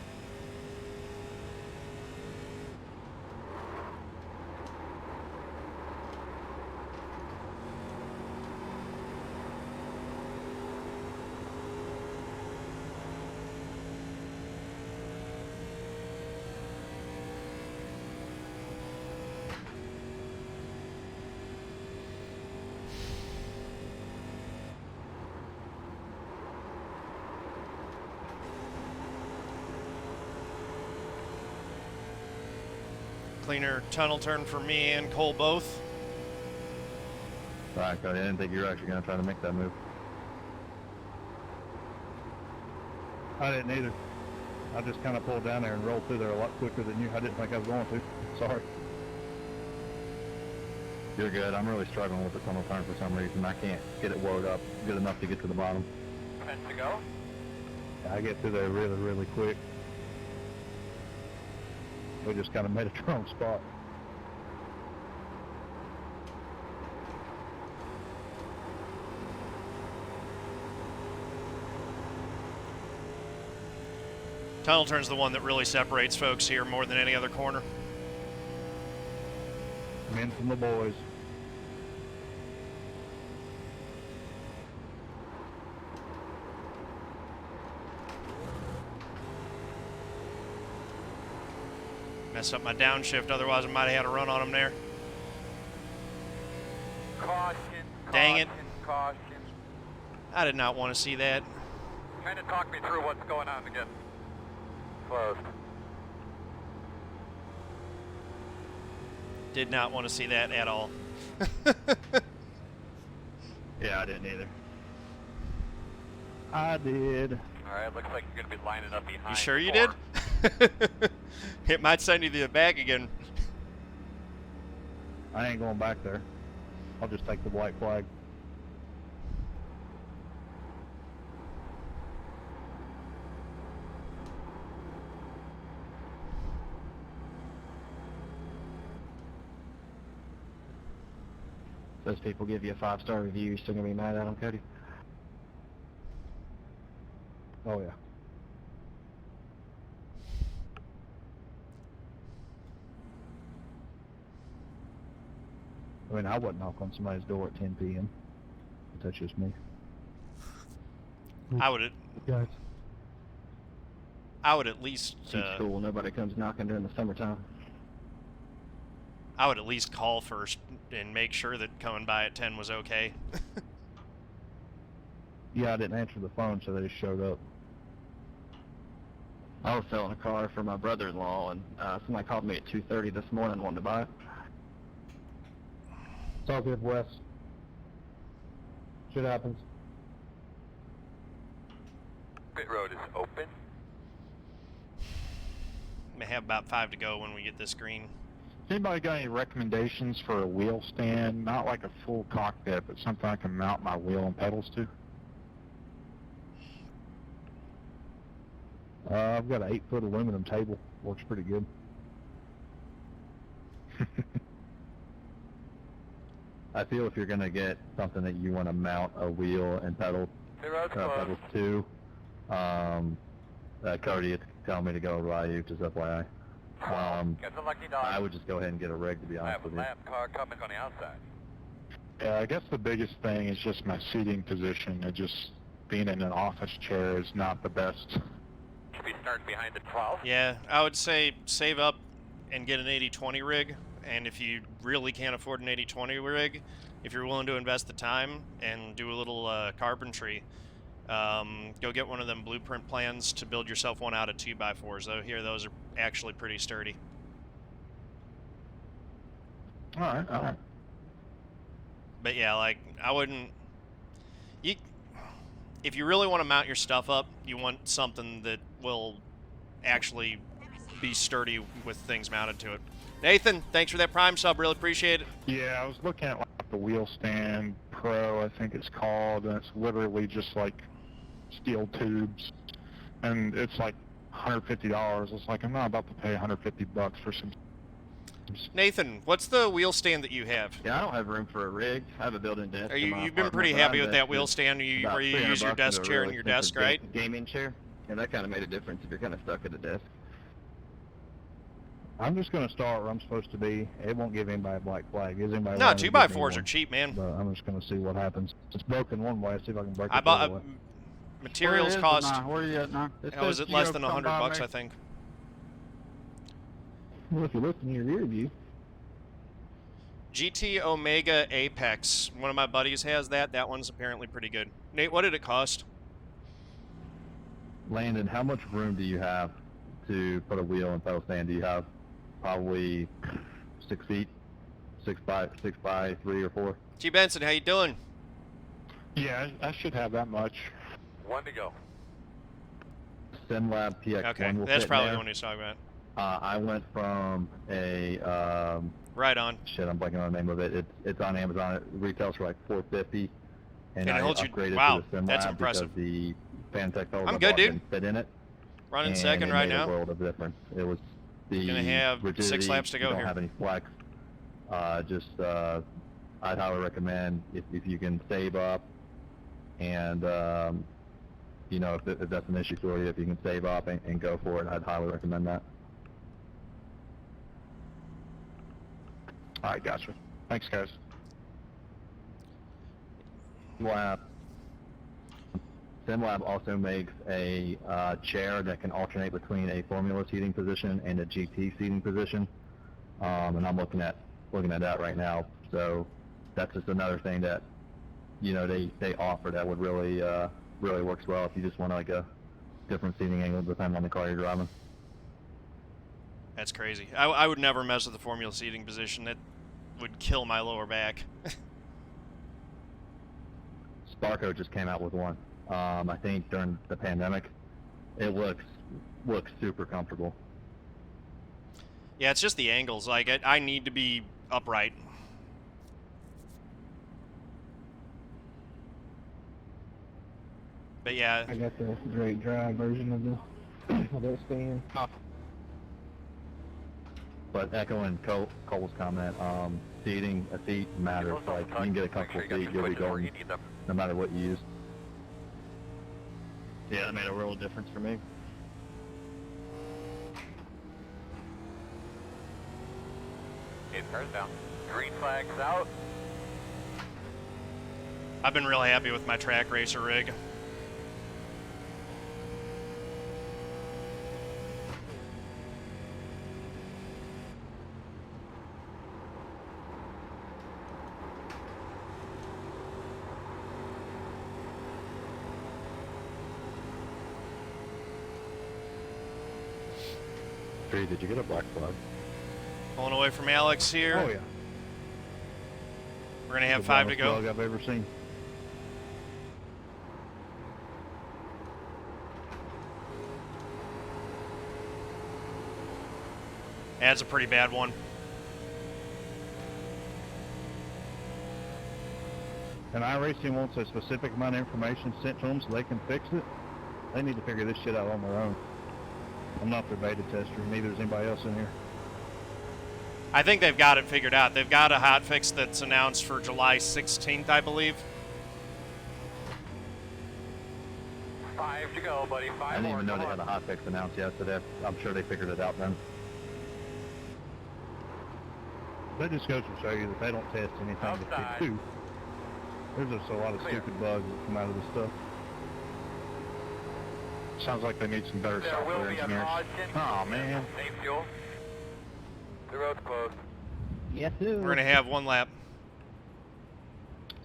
Cleaner tunnel turn for me and Cole both. Alright, Cody, I didn't think you were actually going to try to make that move. I didn't either. I just kind of pulled down there and rolled through there a lot quicker than you. I didn't think I was going to. Sorry. You're good. I'm really struggling with the tunnel turn for some reason. I can't get it wound up good enough to get to the bottom. Ready to go? I get through there really, really quick. We just kind of made a wrong spot. Tunnel turn's the one that really separates folks here more than any other corner. Men from the boys. Messed up my downshift, otherwise I might have had a run on him there. Caution, Dang it. caution. I did not want to see that. Kind of talk me through what's going on again. Closed. Did not want to see that at all. Yeah, I didn't either. I did. Alright, looks like you're going to be lining up behind. You sure you 4. did? It might send you to the back again. I ain't going back there. I'll just take the white flag. Those people give you a 5-star review, you're still gonna be mad at them, Cody? Oh yeah. I mean, I wouldn't knock on somebody's door at 10 p.m. But that's just me. I would Guys. at least Keeps cool, nobody comes knocking during the summertime. I would at least call first and make sure that coming by at 10 was okay. Yeah, I didn't answer the phone, so they just showed up. I was selling a car for my brother-in-law, and somebody called me at 2:30 this morning and wanted to buy it. It's all good, Wes. Shit happens. Pit road is open. May have about 5 to go when we get this green. Anybody got any recommendations for a wheel stand? Not like a full cockpit, but something I can mount my wheel and pedals to? I've got an 8-foot aluminum table. Works pretty good. I feel if you're going to get something that you want to mount a wheel and pedal That was 2. Cody is telling me to go by you, just FYI. I would just go ahead and get a rig, to be honest with you. Car coming on the outside. Yeah, I guess the biggest thing is just my seating position. It just being in an office chair is not the best. Should be starting behind the 12. Yeah, I would say save up and get an 80-20 rig, and if you really can't afford an 80-20 rig, if you're willing to invest the time and do a little carpentry, go get one of them blueprint plans to build yourself one out of 2x4s. Though here, those are actually pretty sturdy. All right. But yeah, like, I wouldn't... If you really want to mount your stuff up, you want something that will actually be sturdy with things mounted to it. Nathan, thanks for that Prime sub. Really appreciate it. Yeah, I was looking at like the Wheel Stand Pro, I think it's called, and it's literally just like steel tubes, and it's like $150. It's like I'm not about to pay $150 for some. Nathan, what's the wheel stand that you have? Yeah, I don't have room for a rig. I have a built-in desk. Are in my you've been apartment, pretty but happy I with that wheel invested stand about where you use your $300 desk into a chair really and your desk, expensive right? Gaming chair, and that kind of made a difference if you're kind of stuck at a desk. I'm just going to start where I'm supposed to be. It won't give anybody a black flag. Gives anybody No, one, it'll give me 2x4s are one. cheap, man. But I'm just going to see what happens. It's broken one way. See if I can break it I the bought other way. materials cost. Where are you at now? Was it less than $100, I think? Well, if you look in your rear view. GT Omega Apex. One of my buddies has that. That one's apparently pretty good. Nate, what did it cost? Landon, how much room do you have to put a wheel and pedal stand? Do you have probably 6 feet, 6 by 3 or 4? G Benson, how you doing? Yeah, I should have that much. 1 to go. SimLab PX1 Okay, will that's fit probably there. the one he's talking about. I went from a Right on. shit, I'm blanking on the name of it. It's on Amazon. It retails for like $450, and And it I holds you- upgraded wow, to the SimLab that's impressive. because the Fanatec pedals I'm I good, bought dude. didn't fit in it. Running and second it right made now. a world of difference. It was the Gonna have 6 rigidity, laps to go you don't here. have any flex. I'd highly recommend if you can save up, and you know, if that's an issue for you, if you can save up and go for it, I'd highly recommend that. All right, gotcha. Thanks, guys. SimLab also makes a chair that can alternate between a formula seating position and a GT seating position, and I'm looking at that right now. So that's just another thing that, you know, they offer that would really works well if you just want like a different seating angle depending on the car you're driving. That's crazy. I would never mess with the formula seating position. That would kill my lower back. Sparco just came out with one. I think during the pandemic. It looks super comfortable. Yeah, it's just the angles. Like, I need to be upright. But yeah. I got the straight drive version of that stand. But echoing Cole's comment, seating a seat matters. Like, you can get a comfortable seat, you'll be golden, no matter what you use. Yeah, that made a real difference for me. It turns down. Green flags out. I've been really happy with my track racer rig. Did you get a black flag? Pulling away from Alex here. Oh, yeah. We're going to have The 5 to blackest go. flag I've ever seen. That's a pretty bad one. And iRacing wants a specific amount of information sent to them so they can fix it. They need to figure this shit out on their own. I'm not their beta tester, neither is anybody else in here. I think they've got it figured out. They've got a hotfix that's announced for July 16th, I believe. 5 to go, buddy. 5 I didn't more. even know Come they on. had a hot fix announced yesterday. I'm sure they figured it out then. That just goes to show you that they don't test anything that Outside. they do. There's just a lot of Clear. stupid bugs that come out of this stuff. Sounds like they need some better There will software be a engineers. caution. Oh, man. Safe fuel. The road's closed. Yes, sir. We're going to have 1 lap.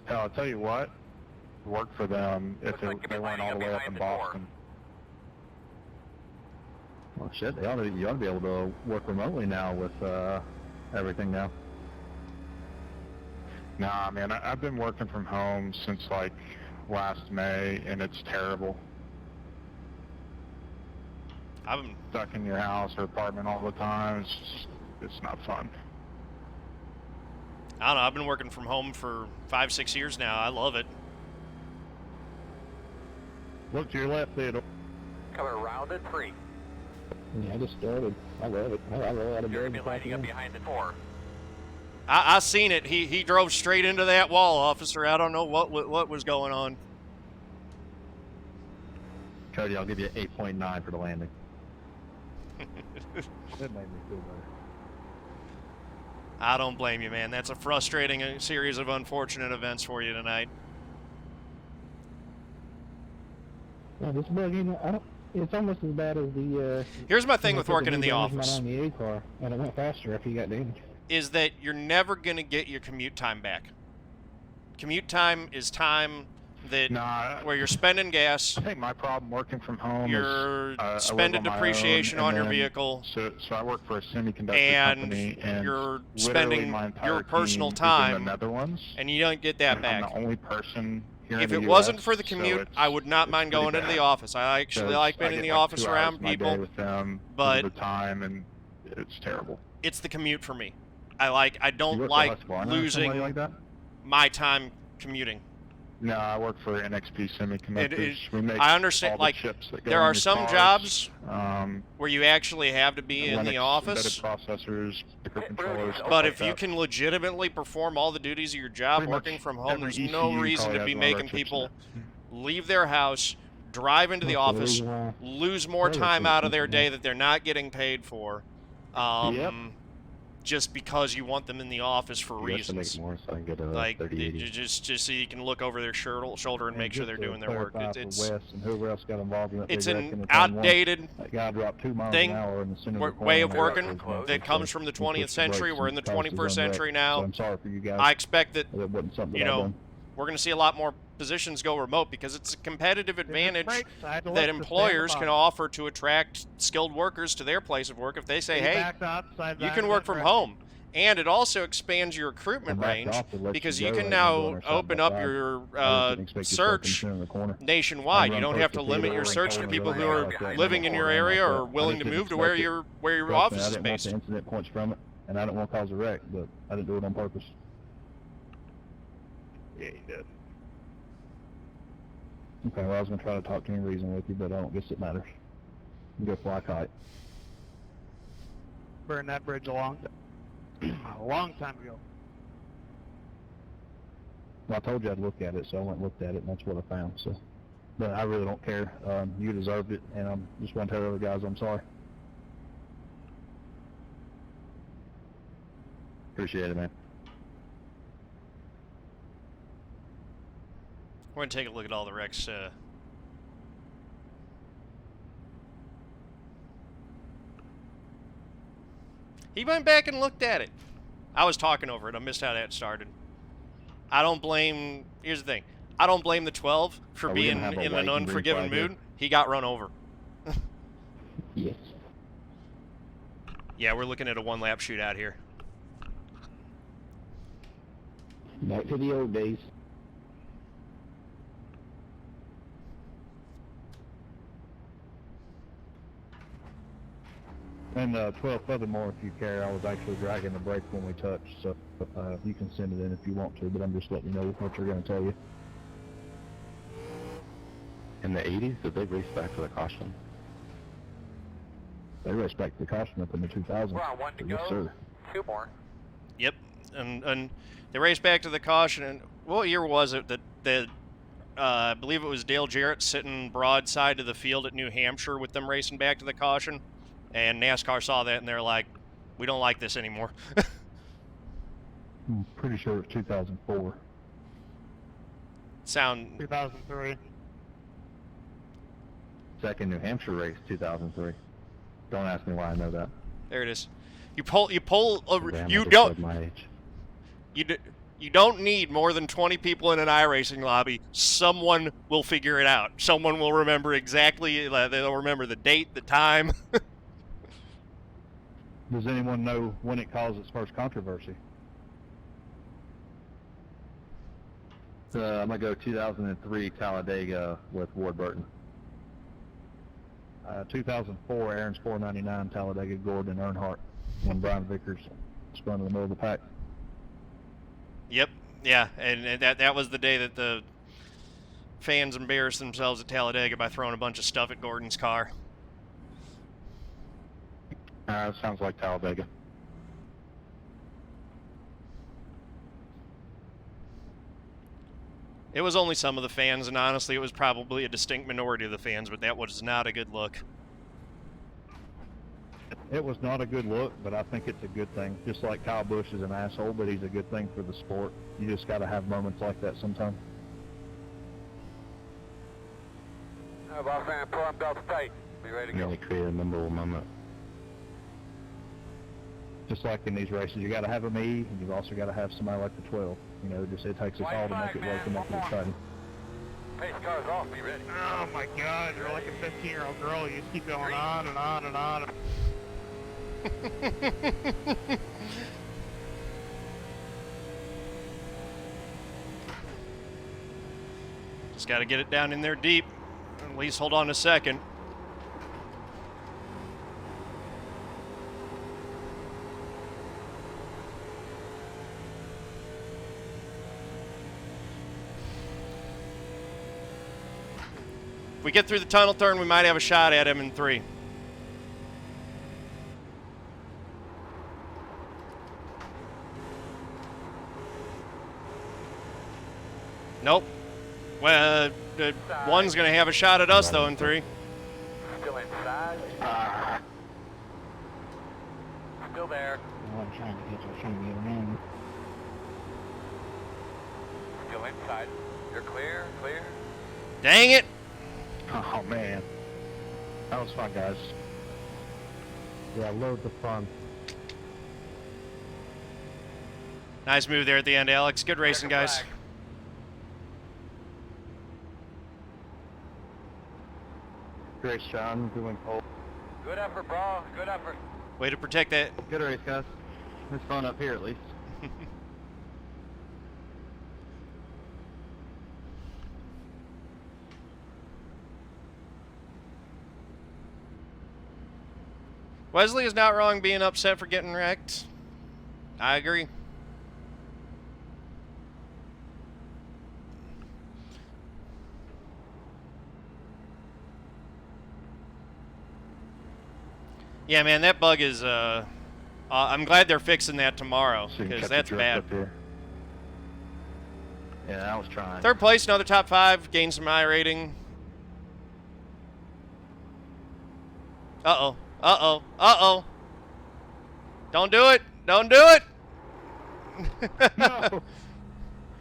Hell, I'll tell you what. Worked for them if Looks like you'll be they weren't all lining the up way up behind in the door. Boston. Well, shit, you ought to be able to work remotely now with everything now. Nah, man, I've been working from home since like last May, and it's terrible. I've been, Stuck in your house or apartment all the time. It's not fun. I don't know, I've been working from home for 5, 6 years now. I love it. Look to your left, Theodore. Coming around at 3. Yeah, I just started. I love it. I roll out of You're bed. going to be lining up behind the door. I seen it. He drove straight into that wall, officer. I don't know what was going on. Cody, I'll give you 8.9 for the landing. That made me feel better. I don't blame you, man. That's a frustrating series of unfortunate events for you tonight. Yeah, this bug, you know, it's almost as bad as the. Here's my thing with working in the damagement office. on the A car, and it went faster if you got damaged. Is that you're never going to get your commute time back. Commute time is time that Nah, where you're spending gas, I think my problem working from home you're is I live spending on my own, depreciation and on your then- vehicle, So I work for a semiconductor and company, and you're literally spending my entire your personal team is time, in the Netherlands, and you don't get that and back. I'm the only person here If in it the wasn't US, for the so commute, it's- I would not it's mind pretty going into the bad. office. I actually like being in the office around people, with them but the time, and it's terrible. it's the commute for me. I You don't work for like Husqvarna or losing somebody like that? my time commuting. No, I work for NXP Semiconductors. We make I understand, all the like, chips that go there in are your some cars, jobs um, where you actually have to be in the Linux office, embedded processors, microcontrollers, stuff but like if you that. can legitimately perform all the duties of your job Pretty much working from home, every there's no ECU reason probably to has be one of our making chips in people it. leave their house, drive into the That's the office, reason why- lose more Toilet time out of systems, their man. day that they're not getting paid for, Yep. just because you want them in the office for You have to make reasons. more so I can get a Like, 3080. just so you can look over their shoulder and make sure they're just to doing their work. clarify It's for Wes and whoever else got involved in that it's big an wreck in the turn one, outdated that guy dropped 2 miles thing, an hour in the center of the way corner of and working his motor that comes from the he pushed 20th century. brakes We're in and the his car was 21st century unwrecked. now. So I'm sorry for you guys. I expect that, That wasn't something you that I know, done. we're going to see a lot more positions go remote because it's a competitive advantage that employers can offer to attract skilled workers to their place of work if they say, hey, you can work from home. And it also expands your recruitment range because you can now open up your search nationwide. You don't have to limit your search to people who are living in your area or willing to move to where your office is I didn't want based. the incident points from it, and I didn't want to cause a wreck, but I didn't do it on purpose. Yeah, you did. Okay, well, I was going to try to talk to any reason with you, but I don't guess it matters. You go fly kite. Burned that bridge a long time ago. Well, I told you I'd look at it, so I went and looked at it, and that's what I found, so. But I really don't care. You deserved it, and I'm just want to tell the other guys I'm sorry. Appreciate it, man. We're going to take a look at all the wrecks. He went back and looked at it. I was talking over it. I missed how that started. I don't blame... Here's the thing. I don't blame the 12 for Are we being gonna have a in white an and green unforgiving flag here? mood. He got run over. Yes. Yeah, we're looking at a one-lap shootout here. Back to the old days. And 12, furthermore, if you care, I was actually dragging the brake when we touched, so you can send it in if you want to, but I'm just letting you know what they're going to tell you. In the 80s, did they race back to the caution? They raced back to the caution up in the 2000s. We're on 1 to Yes, go. sir. 2 more. Yep, and they raced back to the caution. And what year was it that I believe it was Dale Jarrett sitting broadside to the field at New Hampshire with them racing back to the caution. And NASCAR saw that and they're like, we don't like this anymore. I'm pretty sure it was 2004. 2003. Second New Hampshire race, 2003. Don't ask me why I know that. There it is. You pull over. Damn, You I just don't. said my age. You don't need more than 20 people in an iRacing lobby. Someone will figure it out. Someone will remember exactly. They'll remember the date, the time. Does anyone know when it caused its first controversy? I'm going to go 2003 Talladega with Ward Burton. 2004 Aaron's 499 Talladega Gordon and Earnhardt when Brian Vickers spun in the middle of the pack. Yep. Yeah, and that was the day that the fans embarrassed themselves at Talladega by throwing a bunch of stuff at Gordon's car. Sounds like Talladega. It was only some of the fans, and honestly, it was probably a distinct minority of the fans, but that was not a good look. It was not a good look, but I think it's a good thing. Just like Kyle Busch is an asshole, but he's a good thing for the sport. You just got to have moments like that sometimes. Boss man, pull up Delta State. Be ready to go. Really create a memorable moment. Just like in these races, you got to have a me, and you've also got to have somebody like the 12. You know, just it takes us all to make it work and make it exciting. Pace car's off. Be ready. Oh my God, you're like a 15-year-old girl. You just keep going on and on and on. Just got to get it down in there deep. At least hold on a second. If we get through the tunnel turn, we might have a shot at him in 3. Nope. Well, one's going to have a shot at us, though, in 3. Still inside. Still there. I'm trying to get her in. Still inside. You're clear. Clear. Dang it! Oh, man. That was fun, guys. Yeah, loads of fun. Nice move there at the end, Alex. Good racing, guys. Flag. Great, Sean. Good one, Cole. Good effort, bro. Good effort. Way to protect that. Good race, guys. It's fun up here, at least. Wesley is not wrong being upset for getting wrecked. I agree. Yeah, man, that bug is, I'm glad they're fixing that tomorrow, So you can because catch the that's drift bad. up here. Yeah, I was trying. 3rd place, another top 5, gained some I rating. Uh-oh, uh-oh, uh-oh. Don't do it, don't do it! No!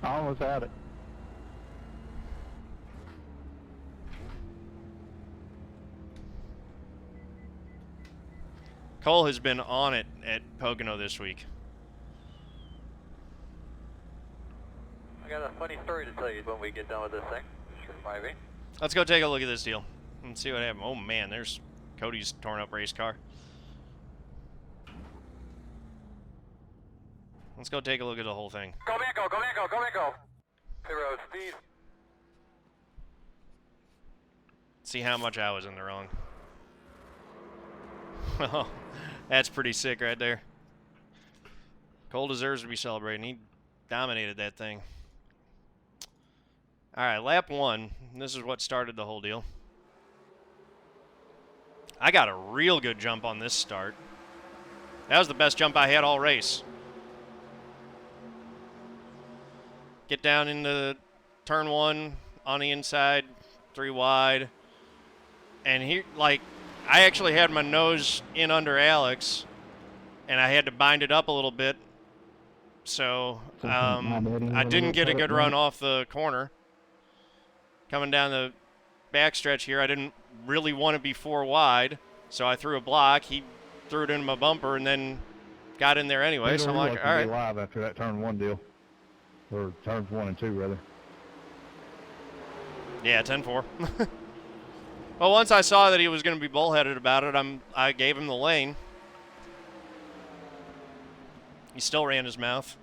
I almost had it. Cole has been on it at Pocono this week. I got a funny story to tell you when we get done with this thing. Sure, 5-8. Let's go take a look at this deal and see what happened. Oh man, there's Cody's torn up race car. Let's go take a look at the whole thing. Go Mango, go Mango, go Mango. 0 speed. See how much I was in the wrong. Oh, that's pretty sick right there. Cole deserves to be celebrating. He dominated that thing. All right, lap 1. This is what started the whole deal. I got a real good jump on this start. That was the best jump I had all race. Get down into turn 1 on the inside, 3 wide. And he, like, I actually had my nose in under Alex, and I had to bind it up a little bit. So I didn't get a good run off the corner. Coming down the backstretch here, I didn't really want to be 4 wide, so I threw a block. He threw it into my bumper and then got in there anyway. So I'm like, all right. Live after that turn 1 deal, or turns 1 and 2 rather. Yeah, 10-4. Well, once I saw that he was going to be bullheaded about it, I gave him the lane. He still ran his mouth.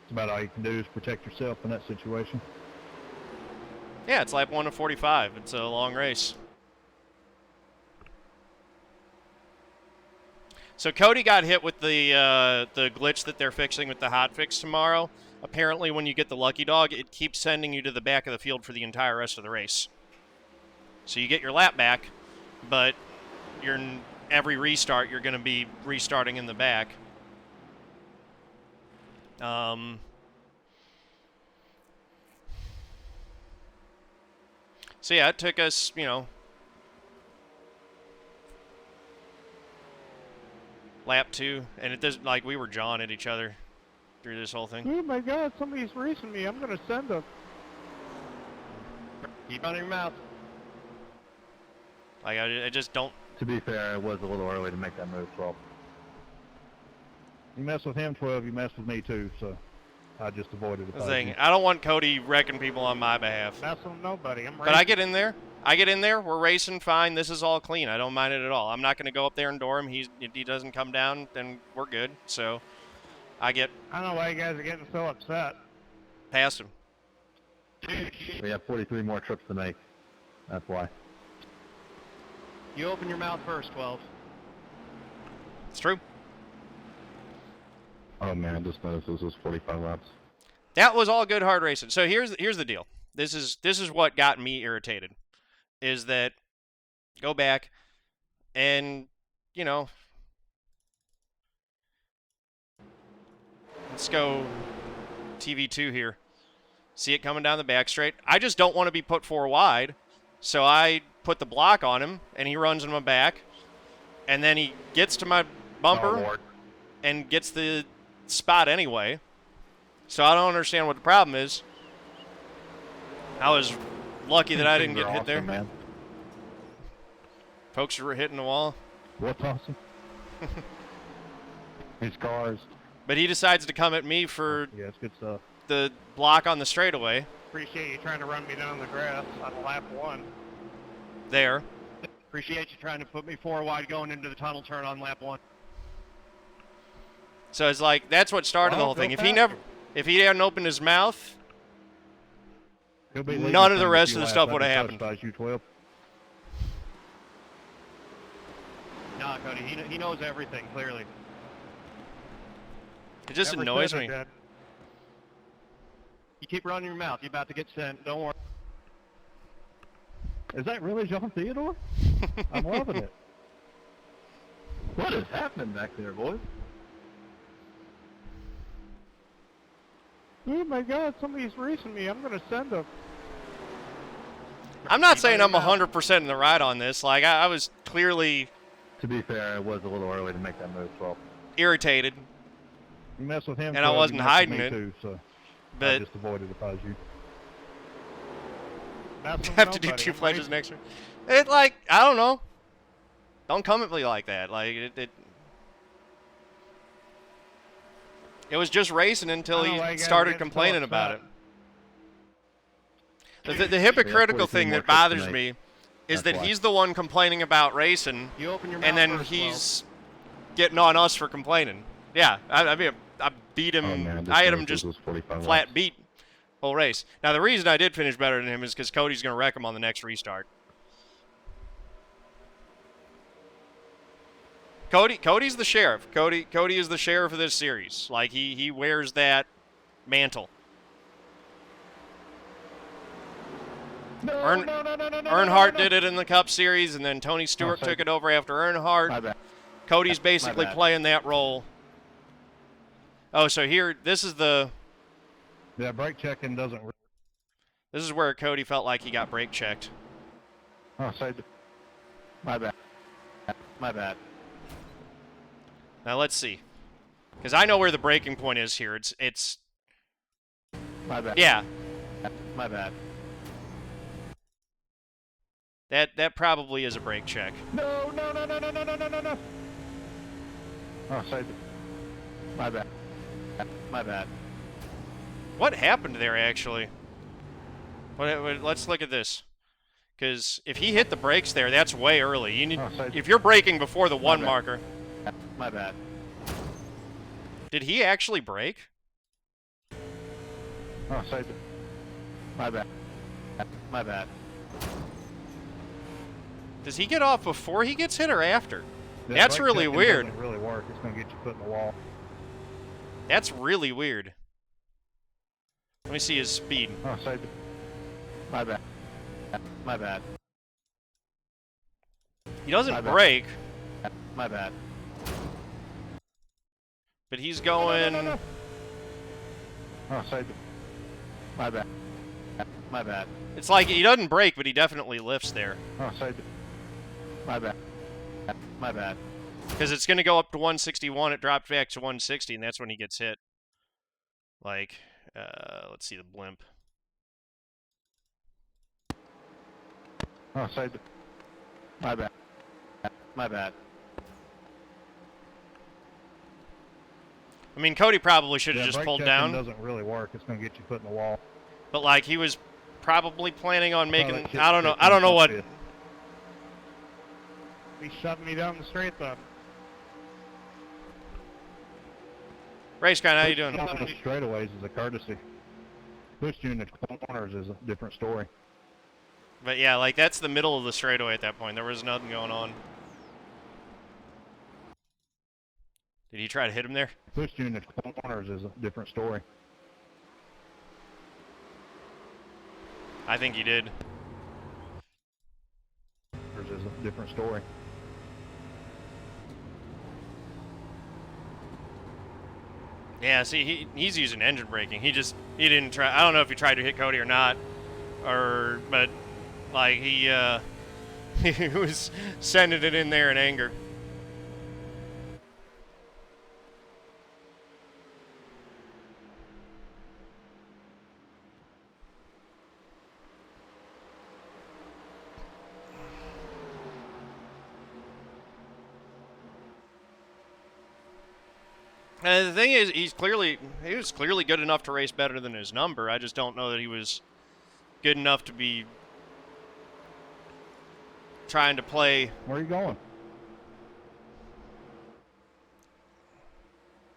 That's about all you can do is protect yourself in that situation. Yeah, it's lap 1 of 45. It's a long race. So Cody got hit with the glitch that they're fixing with the hotfix tomorrow. Apparently, when you get the lucky dog, it keeps sending you to the back of the field for the entire rest of the race. So you get your lap back, but every restart, you're going to be restarting in the back. So yeah, it took us, lap 2, and it doesn't, like, we were jawing at each other through this whole thing. Oh my God, somebody's racing me. I'm gonna send them. Keep on your mouth. Like, I just don't. To be fair, it was a little early to make that move, 12. You mess with him, 12, you mess with me too, so I just avoided the thing. I don't want Cody wrecking people on my behalf. Mess with nobody. I'm racing. But I get in there. We're racing fine. This is all clean. I don't mind it at all. I'm not going to go up there and door him. If he doesn't come down, then we're good. So I don't know why you guys are getting so upset. Past him. We have 43 more trips to make. That's why. You open your mouth first, 12. It's true. Oh man, I just noticed this was 45 laps. That was all good hard racing. So here's the deal. This is what got me irritated. Is that go back and let's go TV2 here. See it coming down the back straight. I just don't want to be put 4 wide, so I put the block on him, and he runs in my back, and then he gets to my bumper and gets the spot anyway. So I don't understand what the problem is. I was lucky that I didn't get hit there. Man. Folks were hitting the wall. What's awesome? His cars. But he decides to come at me for it's good stuff. The block on the straightaway. Appreciate you trying to run me down the grass on lap 1. There. Appreciate you trying to put me 4 wide going into the tunnel turn on lap 1. So it's like, that's what started the whole thing. If he hadn't opened his mouth, none of the rest of the stuff would have happened. Nah, Cody, he knows everything, clearly. It just annoys me. You keep running your mouth. You're about to get sent. Don't worry. Is that really John Theodore? I'm loving it. What is happening back there, boys? Oh my God, somebody's racing me. I'm gonna send them. I'm not saying I'm 100% in the right on this. Like, I was clearly... To be fair, it was a little early to make that move, 12. Irritated. You mess with him, and I wasn't hiding it. Too, so but I just avoided if I was you. Have to do 2 pledges next week. It, like, I don't know. Don't come at me like that. Like, it was just racing until he started complaining about it. The hypocritical thing that bothers me is that he's the one complaining about racing, and then he's getting on us for complaining. Yeah, I mean, I beat him. I hit him just flat beat whole race. Now, the reason I did finish better than him is because Cody's going to wreck him on the next restart. Cody's the sheriff. Cody is the sheriff of this series. Like, he wears that mantle. Earnhardt did it in the Cup Series, and then Tony Stewart took it over after Earnhardt. Cody's basically playing that role. Oh, so here, this is the... Yeah, brake checking doesn't... This is where Cody felt like he got brake checked. Oh, my bad. My bad. Now let's see. Because I know where the braking point is here. It's My bad. yeah. My bad. That probably is a brake check. No. Oh, my bad. My bad. What happened there, actually? Let's look at this. Because if he hit the brakes there, that's way early. You need, if you're braking before the 1 marker. My bad. Did he actually brake? Oh, my bad. My bad. Does he get off before he gets hit or after? That That's brake really checking weird. doesn't really work. It's going to get your foot in the wall. That's really weird. Let me see his speed. Oh, my bad. My bad. He doesn't My bad. brake, My bad. but he's going... Oh, my bad. My bad. It's like he doesn't brake, but he definitely lifts there. Oh, my bad. My bad. Because it's going to go up to 161, it drops back to 160, and that's when he gets hit. Like, let's see the blimp. Oh, my bad. My bad. I mean, Cody probably should have Yeah, just brake pulled checking down, doesn't really work. It's going to get your foot in the wall. but like he was probably planning on making. that shit I don't know. sticks I don't in know the what. fist. He's shoving me down the straight though. Race guy, how you doing? On the straightaways is a courtesy. Pushing you in the corners is a different story. But yeah, like that's the middle of the straightaway at that point. There was nothing going on. Did he try to hit him there? Pushing you in the corners is a different story. I think he did. Is a different story. Yeah, see, he's using engine braking. He didn't try. I don't know if he tried to hit Cody or not, but like he he was sending it in there in anger. And the thing is, he was clearly good enough to race better than his number. I just don't know that he was good enough to be trying to play Where are you going?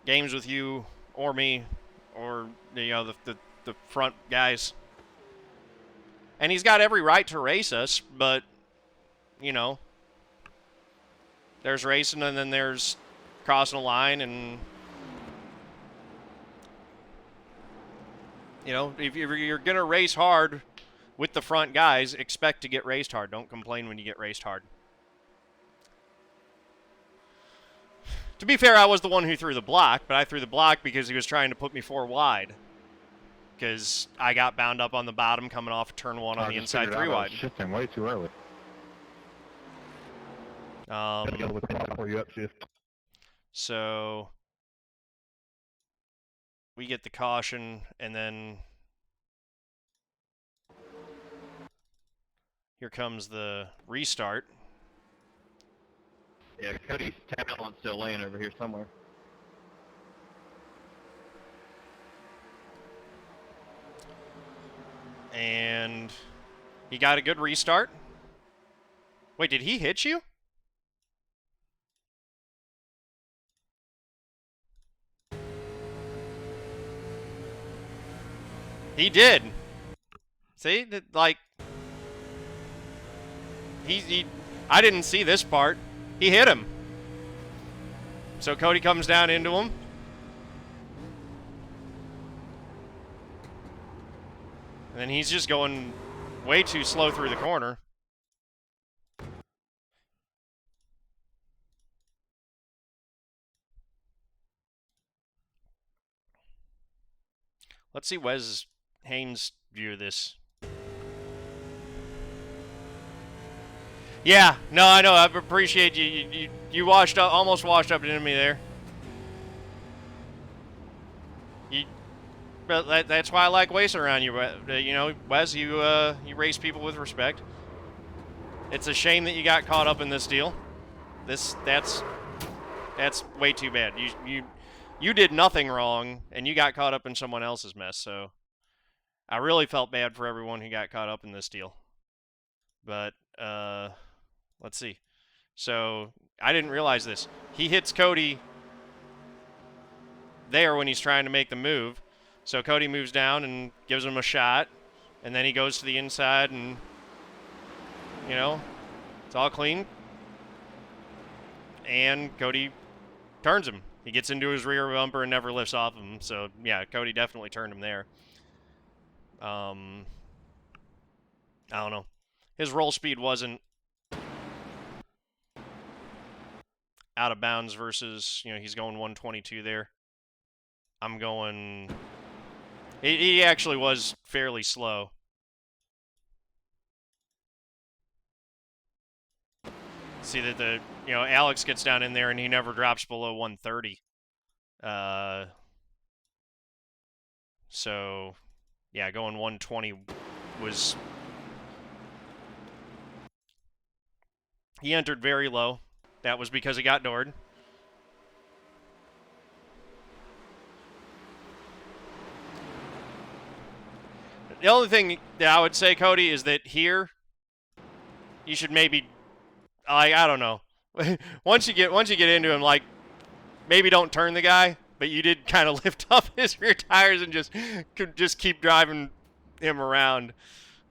games with you or me or the front guys. And he's got every right to race us, but there's racing and then there's crossing a line and. If you're going to race hard with the front guys, expect to get raced hard. Don't complain when you get raced hard. To be fair, I was the one who threw the block, but I threw the block because he was trying to put me 4 wide. Because I got bound up on the bottom coming off of turn 1 on the inside 3 wide. Shifting way too early. Gotta go with the before you upshift. So we get the caution, and then here comes the restart. Yeah, Cody's talent's still laying over here somewhere. And he got a good restart. Wait, did he hit you? He did. See, like I didn't see this part. He hit him. So Cody comes down into him. And then he's just going way too slow through the corner. Let's see Wes Haines' view of this. Yeah, no, I know. I appreciate you. You washed up, almost washed up into me there. But that's why I like racing around you. You know, Wes, you race people with respect. It's a shame that you got caught up in this deal. That's way too bad. You did nothing wrong, and you got caught up in someone else's mess. So I really felt bad for everyone who got caught up in this deal. But let's see. So I didn't realize this. He hits Cody there when he's trying to make the move. So Cody moves down and gives him a shot, and then he goes to the inside, and you know, it's all clean. And Cody turns him. He gets into his rear bumper and never lifts off him. So yeah, Cody definitely turned him there. I don't know. His roll speed wasn't out of bounds versus, you know, he's going 122 there. I'm going... He actually was fairly slow. See that you know, Alex gets down in there and he never drops below 130. So, yeah, going 120 was... He entered very low. That was because he got doored. The only thing that I would say, Cody, is that here, you should maybe, like, I don't know. once you get into him, like, maybe don't turn the guy, but you did kind of lift up his rear tires and just keep driving him around.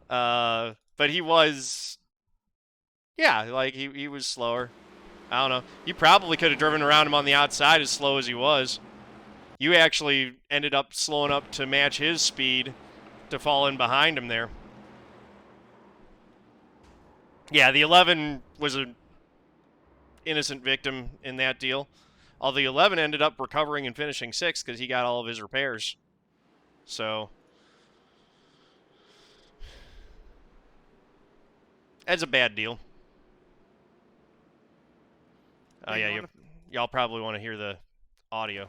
But he was, yeah, like he was slower. I don't know. You probably could have driven around him on the outside as slow as he was. You actually ended up slowing up to match his speed to fall in behind him there. Yeah, the 11 was an innocent victim in that deal. Although the 11 ended up recovering and finishing 6th because he got all of his repairs. So that's a bad deal. Oh yeah, y'all probably want to hear the audio.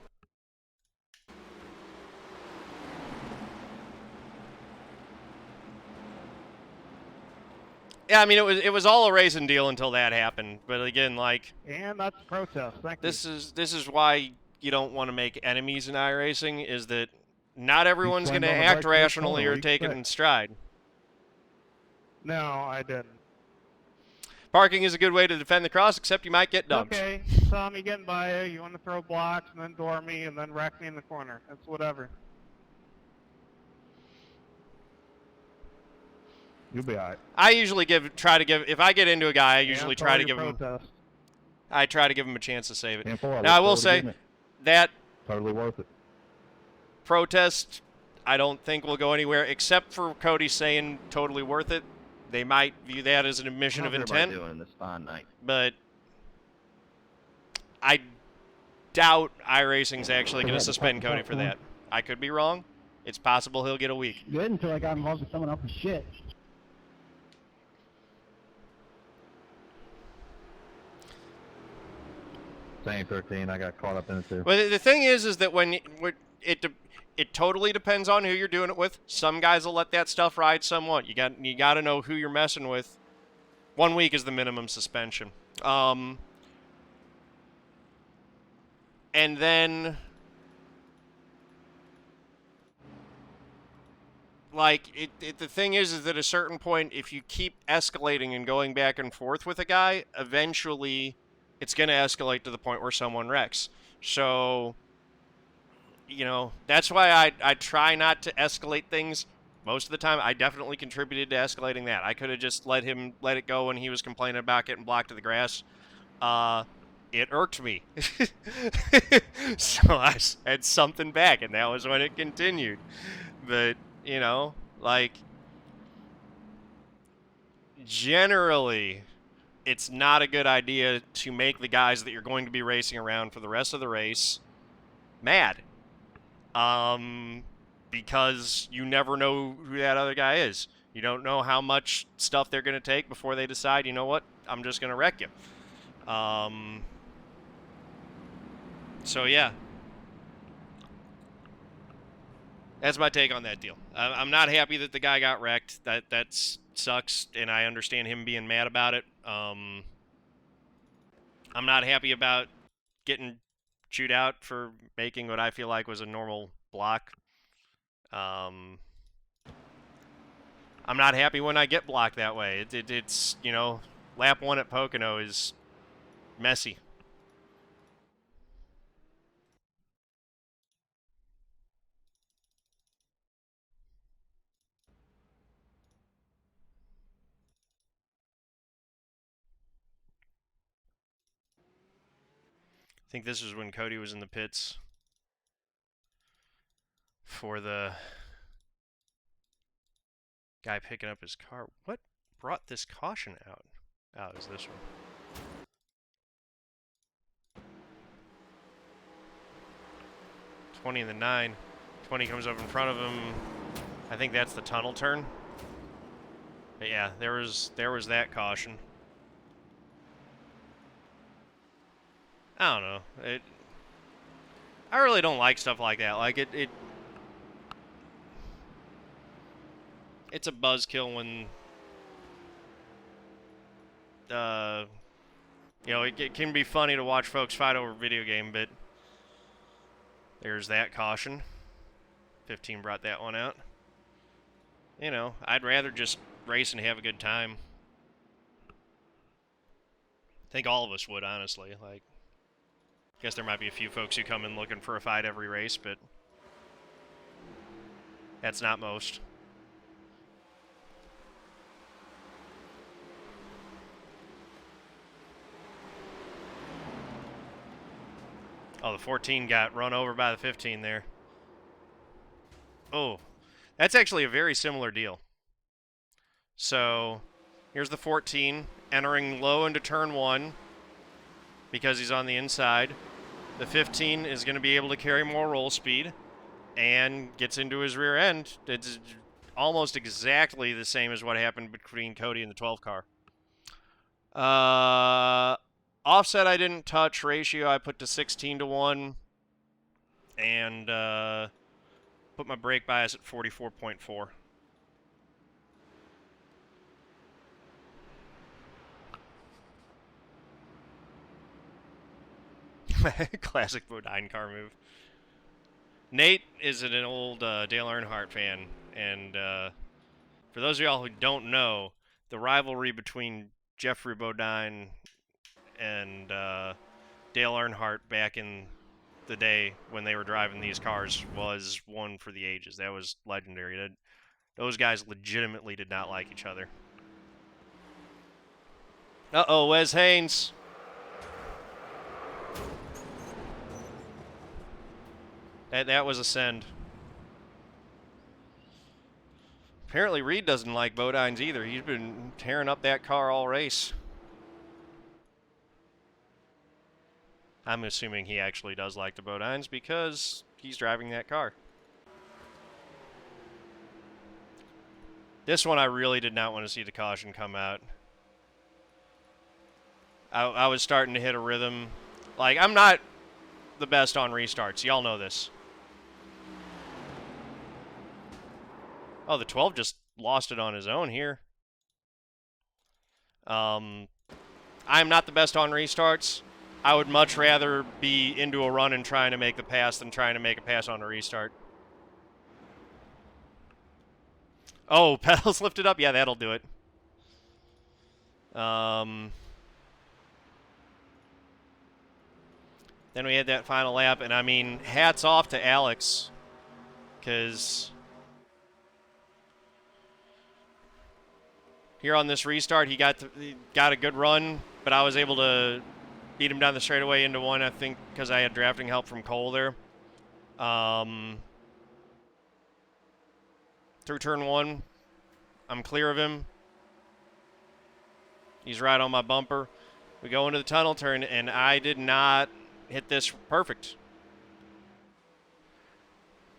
Yeah, I mean it was all a racing deal until that happened. But again, like, And that's a protest. Thank you. this is why you don't want to make enemies in iRacing, is that not everyone's going to act rationally or take it in stride. No, I didn't. Parking is a good way to defend the cross, except you might get dumped. Okay, saw me getting by you. You want to throw blocks and then door me and then wreck me in the corner. That's whatever. You'll be alright. I usually try to give, if I get into a guy, I usually try to give him, I try to give him a chance to save it. Now, I will say that totally worth it. Protest, I don't think will go anywhere, except for Cody saying totally worth it. They might view that as an admission of intent. Doing this fine night. But I doubt iRacing's actually going to suspend Cody for that. I could be wrong. It's possible he'll get a week. Good until I got involved with someone else's shit. Same 13. I got caught up in it too. Well, the thing is that when it totally depends on who you're doing it with. Some guys will let that stuff ride somewhat. You got to know who you're messing with. 1 week is the minimum suspension. And then, like, the thing is that at a certain point, if you keep escalating and going back and forth with a guy, eventually it's going to escalate to the point where someone wrecks. So, you know, that's why I try not to escalate things most of the time. I definitely contributed to escalating that. I could have just let it go when he was complaining about getting blocked to the grass. It irked me. So I said something back, and that was when it continued. But, you know, like, generally, it's not a good idea to make the guys that you're going to be racing around for the rest of the race mad. Because you never know who that other guy is. You don't know how much stuff they're going to take before they decide, you know what, I'm just gonna wreck you. So yeah, that's my take on that deal. I'm not happy that the guy got wrecked. That sucks, and I understand him being mad about it. I'm not happy about getting chewed out for making what I feel like was a normal block. I'm not happy when I get blocked that way. It's, you know, lap 1 at Pocono is messy. I think this is when Cody was in the pits for the guy picking up his car. What brought this caution out? Oh, it was this one. '20 in the 9. 20 comes up in front of him. I think that's the tunnel turn. But yeah, there was that caution. I don't know. I really don't like stuff like that. Like it's a buzzkill when you know, it can be funny to watch folks fight over a video game, but there's that caution. 15 brought that one out. You know, I'd rather just race and have a good time. I think all of us would, honestly. Like, I guess there might be a few folks who come in looking for a fight every race, but that's not most. Oh, the 14 got run over by the 15 there. Oh, that's actually a very similar deal. So, here's the 14 entering low into turn 1 because he's on the inside. The 15 is going to be able to carry more roll speed and gets into his rear end. It's almost exactly the same as what happened between Cody and the 12 car. Offset I didn't touch. Ratio I put to 16-1. And put my brake bias at 44.4. Classic Bodine car move. Nate is an old Dale Earnhardt fan, and for those of y'all who don't know, the rivalry between Jeffrey Bodine and Dale Earnhardt back in the day when they were driving these cars was one for the ages. That was legendary. Those guys legitimately did not like each other. Uh-oh, Wes Haines. That was a send. Apparently Reid doesn't like Bodines either. He's been tearing up that car all race. I'm assuming he actually does like the Bodines because he's driving that car. This one I really did not want to see the caution come out. I was starting to hit a rhythm. Like, I'm not the best on restarts. Y'all know this. Oh, the 12 just lost it on his own here. I'm not the best on restarts. I would much rather be into a run and trying to make the pass than trying to make a pass on a restart. Oh, pedals lifted up? Yeah, that'll do it. Then we had that final lap, and I mean, hats off to Alex, because here on this restart, he got a good run, but I was able to beat him down the straightaway into one, I think, because I had drafting help from Cole there. Through turn 1, I'm clear of him. He's right on my bumper. We go into the tunnel turn, and I did not hit this perfect.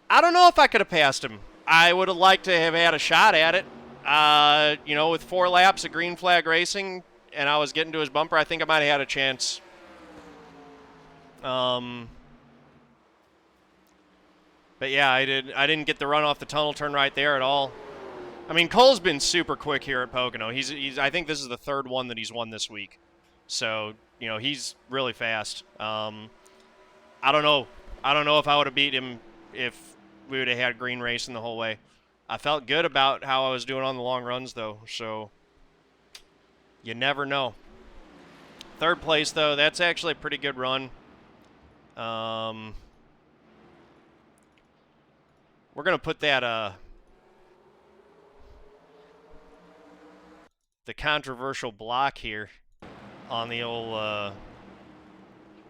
I don't know if I could have passed him. I would have liked to have had a shot at it. You know, with 4 laps of green flag racing, and I was getting to his bumper, I think I might have had a chance. But yeah, I didn't get the run off the tunnel turn right there at all. I mean, Cole's been super quick here at Pocono. He's I think this is the third one that he's won this week. So, you know, he's really fast. I don't know. I don't know if I would have beat him if we would have had green racing the whole way. I felt good about how I was doing on the long runs, though, so you never know. Third place, though, that's actually a pretty good run. We're going to put that, the controversial block here on the old,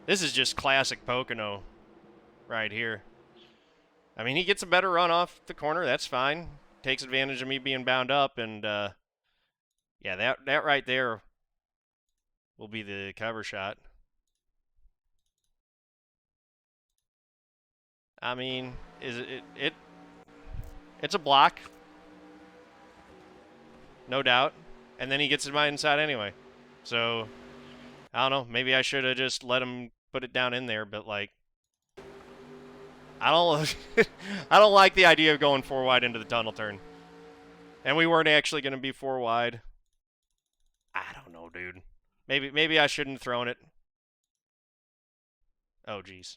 this is just classic Pocono right here. I mean, he gets a better run off the corner. That's fine. Takes advantage of me being bound up, and yeah, that right there will be the cover shot. I mean, it's a block, no doubt, and then he gets it my inside anyway. So I don't know. Maybe I should have just let him put it down in there, but like, I don't like the idea of going 4 wide into the tunnel turn. And we weren't actually going to be 4 wide. I don't know, dude. Maybe I shouldn't have thrown it. Oh, geez.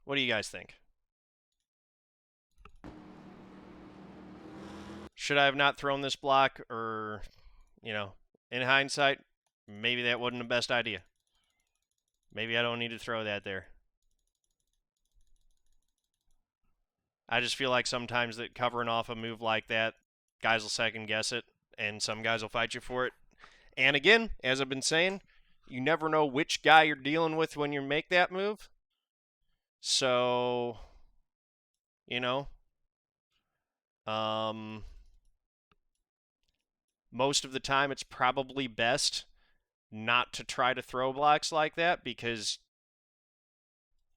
What do you guys think? Should I have not thrown this block, or, you know, in hindsight, maybe that wasn't the best idea. Maybe I don't need to throw that there. I just feel like sometimes that covering off a move like that, guys will second guess it, and some guys will fight you for it. And again, as I've been saying, you never know which guy you're dealing with when you make that move. So, you know, most of the time it's probably best not to try to throw blocks like that, because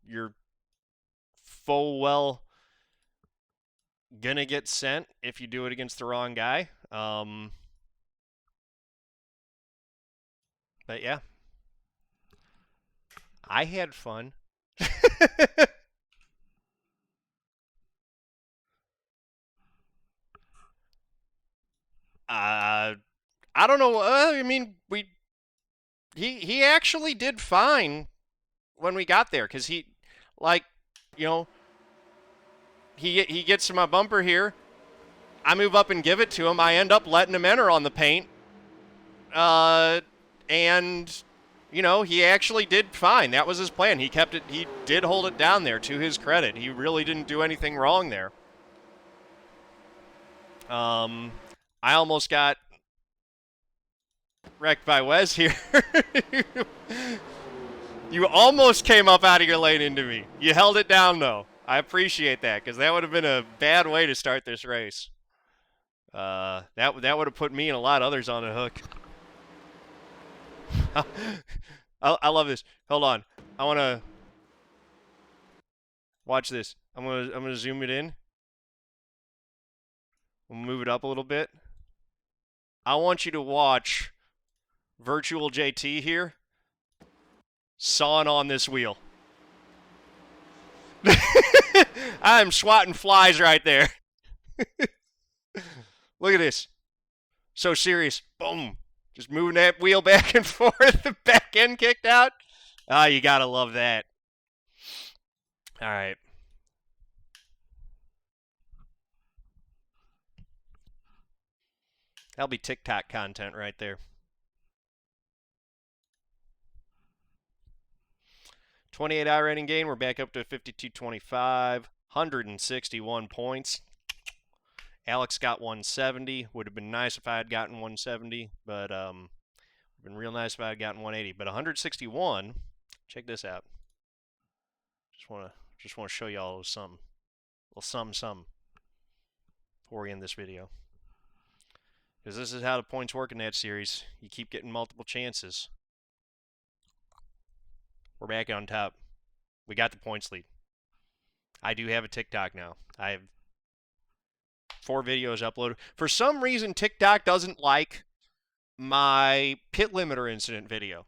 you're full well gonna get sent if you do it against the wrong guy. But yeah, I had fun. I don't know. I mean, he actually did fine when we got there, because he, like, you know, he gets to my bumper here. I move up and give it to him. I end up letting him enter on the paint. And, you know, he actually did fine. That was his plan. He kept it. He did hold it down there, to his credit. He really didn't do anything wrong there. I almost got wrecked by Wes here. You almost came up out of your lane into me. You held it down, though. I appreciate that, because that would have been a bad way to start this race. That would have put me and a lot of others on the hook. I love this. Hold on. I want to watch this. I'm gonna zoom it in. We'll move it up a little bit. I want you to watch Virtual JT here sawing on this wheel. I'm swatting flies right there. Look at this. So serious. Boom. Just moving that wheel back and forth. The back end kicked out. Ah, you gotta love that. All right. That'll be TikTok content right there. 28 iRating gain. We're back up to 52.25. 161 points. Alex got 170. Would have been nice if I had gotten 170, but would have been real nice if I had gotten 180. But 161. Check this out. Just want to show y'all a little something. A little something before we end this video. Because this is how the points work in that series. You keep getting multiple chances. We're back on top. We got the points lead. I do have a TikTok now. I have 4 videos uploaded. For some reason, TikTok doesn't like my pit limiter incident video.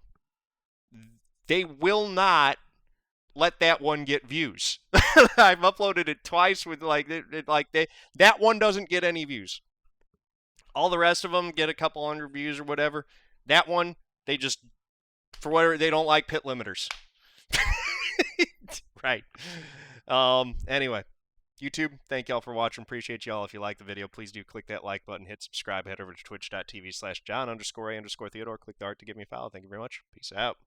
They will not let that one get views. I've uploaded it twice with that one doesn't get any views. All the rest of them get a couple hundred views or whatever. That one, they just, for whatever, they don't like pit limiters. Right. Anyway, YouTube, thank y'all for watching. Appreciate y'all. If you like the video, please do click that like button, hit subscribe, head over to twitch.tv/John_A_Theodore. Click the heart to give me a follow. Thank you very much. Peace out.